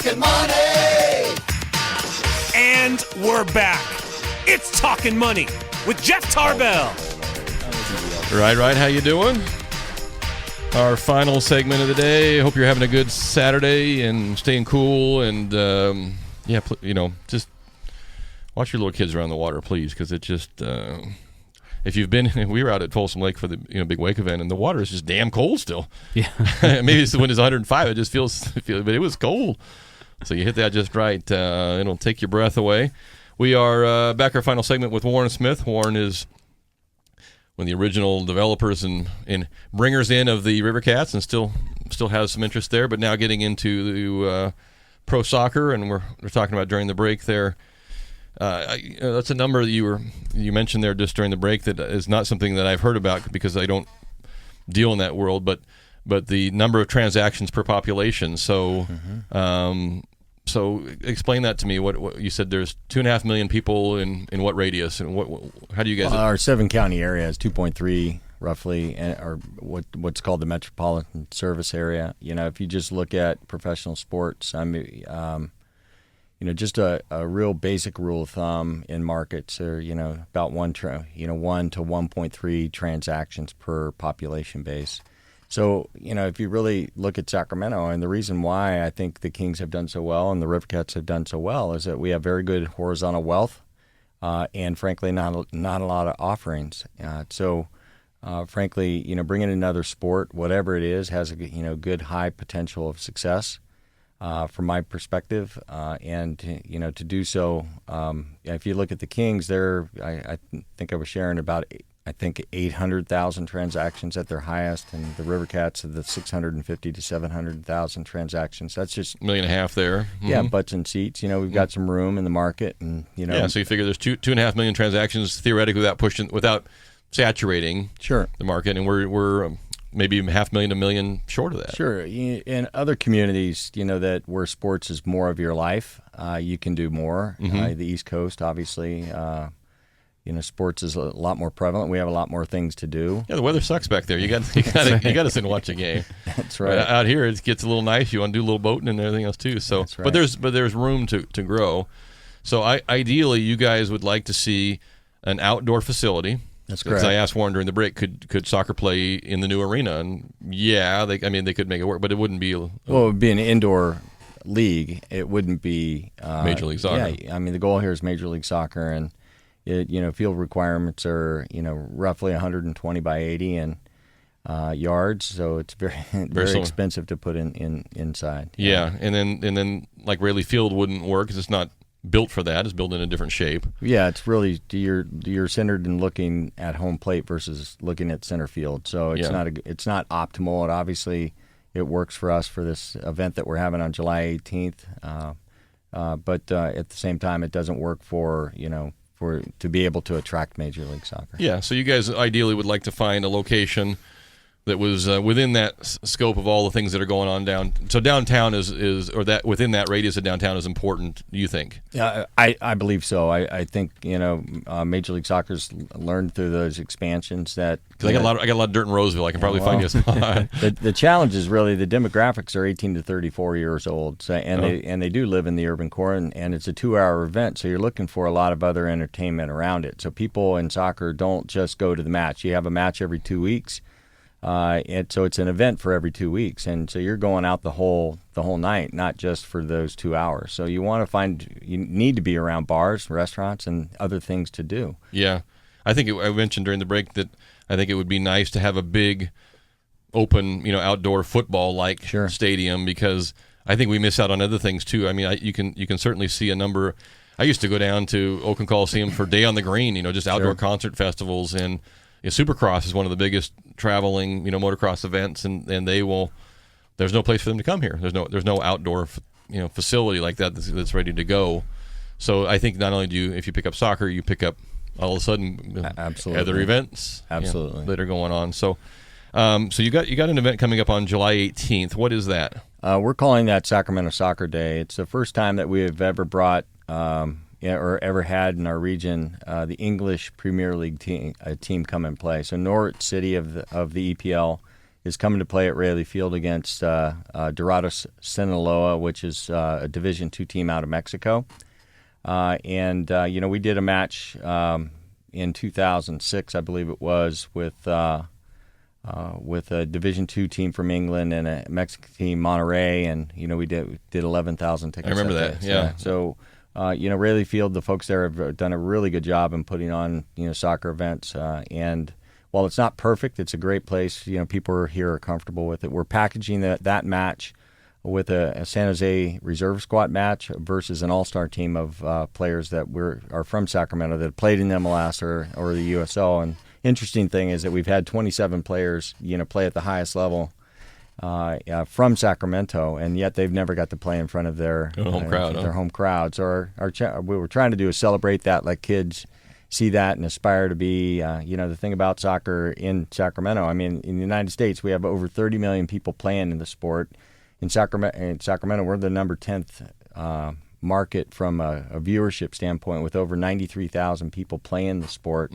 Talkin' Money. And we're back. It's Talkin' Money with Jeff Tarbell. Right. How you doing? Our final segment of the day. Hope you're having a good Saturday and staying cool. And just watch your little kids around the water, please, because it just. If you've been, we were out at Folsom Lake for the big wake event, and the water is just damn cold still. Yeah. Maybe it's when it's 105, it just feels, but it was cold. So you hit that just right. It'll take your breath away. We are back our final segment with Warren Smith. Warren is one of the original developers and bringers in of the River Cats, and still has some interest there, but now getting into the pro soccer, and we're talking about during the break there. That's a number that you mentioned there just during the break that is not something that I've heard about because I don't deal in that world, but the number of transactions per population. So, so explain that to me. What you said? There's 2.5 million people in what radius, and how do you guys? Our 7-county area is 2.3 roughly, or what's called the metropolitan service area. If you just look at professional sports, just a real basic rule of thumb in markets are, about 1 to 1.3 transactions per population base. So, if you really look at Sacramento, and the reason why I think the Kings have done so well and the River Cats have done so well is that we have very good horizontal wealth, and frankly, not a lot of offerings. Frankly, bringing another sport, whatever it is, has a good high potential of success. From my perspective, and to do so, if you look at the Kings, I think I was sharing about 800,000 transactions at their highest, and the River Cats are the 650 to 700,000 transactions. That's just 1.5 million there. Mm-hmm. Yeah, butts and seats. We've got some room in the market, and Yeah, so you figure there's 2.5 million transactions theoretically without saturating the market, and we're maybe 500,000 to 1 million short of that. Sure. In other communities, where sports is more of your life, you can do more. The East Coast, obviously, sports is a lot more prevalent. We have a lot more things to do. Yeah, the weather sucks back there. You got to sit and watch a game. That's right. Out here, it gets a little nice. You want to do a little boating and everything else too. So, That's right. but there's room to grow. So, ideally, you guys would like to see an outdoor facility. That's correct. Because I asked Warren during the break, could soccer play in the new arena? And yeah, they could make it work, but it wouldn't be. Well, it would be an indoor league. It wouldn't be Major League Soccer. Yeah, the goal here is Major League Soccer, and field requirements are roughly 120 by 80 and yards, so it's very expensive to put inside. Yeah, and then like Rayleigh Field wouldn't work because it's not built for that. It's built in a different shape. Yeah, it's really you're centered in looking at home plate versus looking at center field. So it's not optimal. And obviously, it works for us for this event that we're having on July 18th. But at the same time, it doesn't work for to be able to attract Major League Soccer. Yeah. So you guys ideally would like to find a location that was within that scope of all the things that are going on down. So downtown is or that within that radius of downtown is important, you think? Yeah, I believe so. I think Major League Soccer's learned through those expansions that. Because I got a lot of dirt in Roseville. I can probably find you a spot. The challenge is really the demographics are 18 to 34 years old, so, and they do live in the urban core, and it's a 2-hour event, so you're looking for a lot of other entertainment around it. So people in soccer don't just go to the match. You have a match every 2 weeks. And so it's an event for every 2 weeks, and so you're going out the whole night, not just for those 2 hours. So you need to be around bars, restaurants, and other things to do. Yeah, I mentioned during the break that I think it would be nice to have a big, open, outdoor football-like stadium, because I think we miss out on other things too. I mean, you can certainly see a number. I used to go down to Oakland Coliseum for Day on the Green, just outdoor concert festivals, and Supercross is one of the biggest traveling, motocross events, and there's no place for them to come here. There's no outdoor, facility like that that's ready to go. So I think not only if you pick up soccer, you pick up all of a sudden other events that are going on. So you got an event coming up on July 18th. What is that? We're calling that Sacramento Soccer Day. It's the first time that we have ever brought or ever had in our region the English Premier League team come and play. So Norwich City of the EPL is coming to play at Raley Field against Dorados Sinaloa, which is a Division II team out of Mexico. We did a match in 2006, I believe it was, with a Division II team from England and a Mexican team, Monterrey, and we did 11,000 tickets. I remember that. Yeah. So Raley Field, the folks there have done a really good job in putting on soccer events, and while it's not perfect, it's a great place. People here are comfortable with it. We're packaging that match with a San Jose reserve squad match versus an all-star team of players that are from Sacramento that have played in the MLS or the USL. And interesting thing is that we've had 27 players play at the highest level from Sacramento, and yet they've never got to play in front of their home crowd. Their home crowd. So what we're trying to do is celebrate that, let kids see that and aspire to be, the thing about soccer in Sacramento. I mean, in the United States, we have over 30 million people playing in the sport. In Sacramento, we're the number 10th market from a viewership standpoint, with over 93,000 people playing the sport.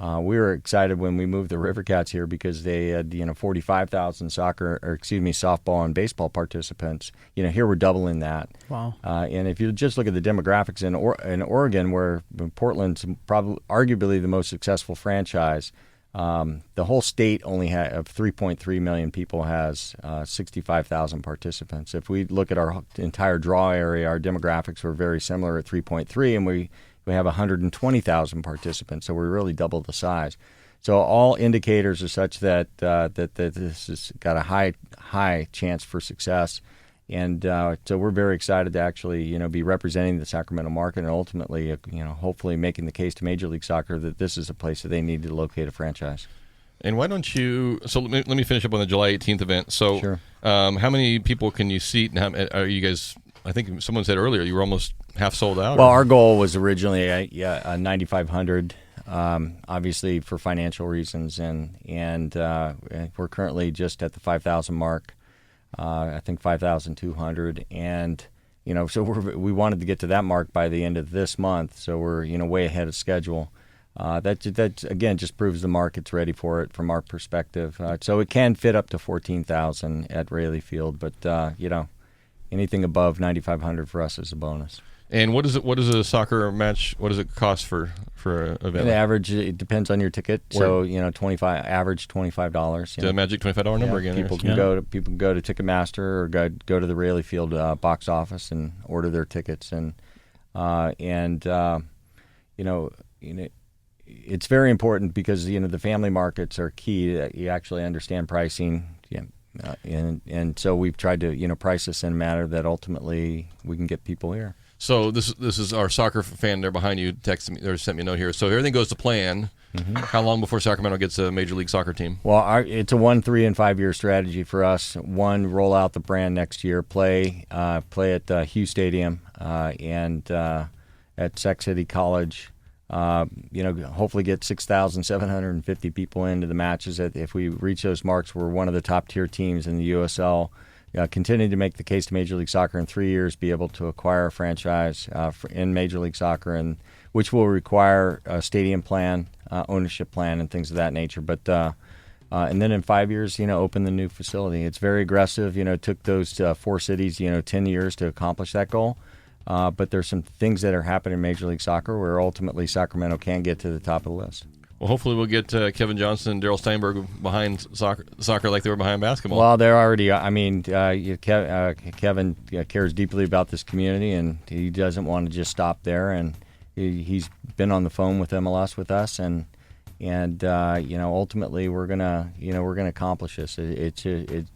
We were excited when we moved the Rivercats here because they had 45,000 softball and baseball participants. Here we're doubling that. Wow! And if you just look at the demographics in Oregon, where Portland's probably arguably the most successful franchise, the whole state only of 3.3 million people has 65,000 participants. If we look at our entire draw area, our demographics were very similar at 3.3, and we have 120,000 participants, so we really doubled the size. So all indicators are such that this has got a high chance for success, and so we're very excited to actually be representing the Sacramento market and ultimately hopefully making the case to Major League Soccer that this is a place that they need to locate a franchise. And why don't you? So let me finish up on the July 18th event. So, sure. How many people can you seat? And are you guys? I think someone said earlier you were almost half sold out. Well, our goal was originally 9,500, obviously for financial reasons, and we're currently just at the 5,000 mark. I think 5,200, and so we wanted to get to that mark by the end of this month. So we're way ahead of schedule. That again just proves the market's ready for it from our perspective. So it can fit up to 14,000 at Raley Field, but anything above 9,500 for us is a bonus. And what is it? What is a soccer match? What does it cost for an event? The average, it depends on your ticket. So average $25. The magic $25 number again. People can go to Ticketmaster or go to the Raley Field box office and order their tickets. And it's very important because the family markets are key. That you actually understand pricing. And so we've tried to price this in a manner that ultimately we can get people here. So this is our soccer fan there behind you texted me or sent me a note here. So everything goes to plan. Mm-hmm. How long before Sacramento gets a Major League Soccer team? Well, it's a 1, 3, and 5 year strategy for us. One, roll out the brand next year. Play at Hugh Stadium and at Sac City College. Hopefully get 6,750 people into the matches. If we reach those marks, we're one of the top tier teams in the USL. Continue to make the case to Major League Soccer in 3 years, be able to acquire a franchise in Major League Soccer, and which will require a stadium plan, ownership plan, and things of that nature. But and then in 5 years, open the new facility. It's very aggressive. It took those 4 cities, 10 years to accomplish that goal. But there's some things that are happening in Major League Soccer where ultimately Sacramento can get to the top of the list. Well, hopefully we'll get Kevin Johnson and Daryl Steinberg behind soccer like they were behind basketball. Well, they're already. I mean, Kevin cares deeply about this community, and he doesn't want to just stop there. And he's been on the phone with MLS with us, and ultimately we're gonna accomplish this.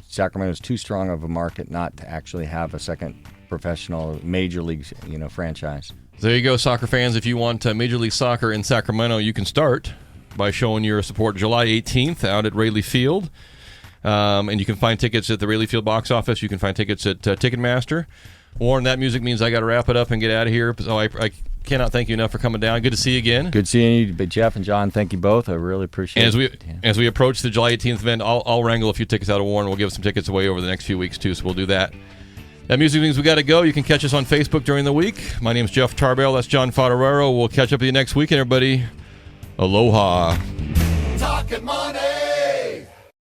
Sacramento's too strong of a market not to actually have a second professional Major League franchise. There you go, soccer fans. If you want Major League Soccer in Sacramento, you can start by showing your support July 18th out at Raley Field. And you can find tickets at the Raley Field box office. You can find tickets at Ticketmaster. Warren, that music means I got to wrap it up and get out of here. So I cannot thank you enough for coming down. Good to see you again. Good seeing you, Jeff and John. Thank you both. I really appreciate it. As we approach the July 18th event, I'll wrangle a few tickets out of Warren. We'll give some tickets away over the next few weeks, too, so we'll do that. That music means we got to go. You can catch us on Facebook during the week. My name's Jeff Tarbell. That's John Fodorero. We'll catch up with you next week, and everybody, aloha. Talkin' money.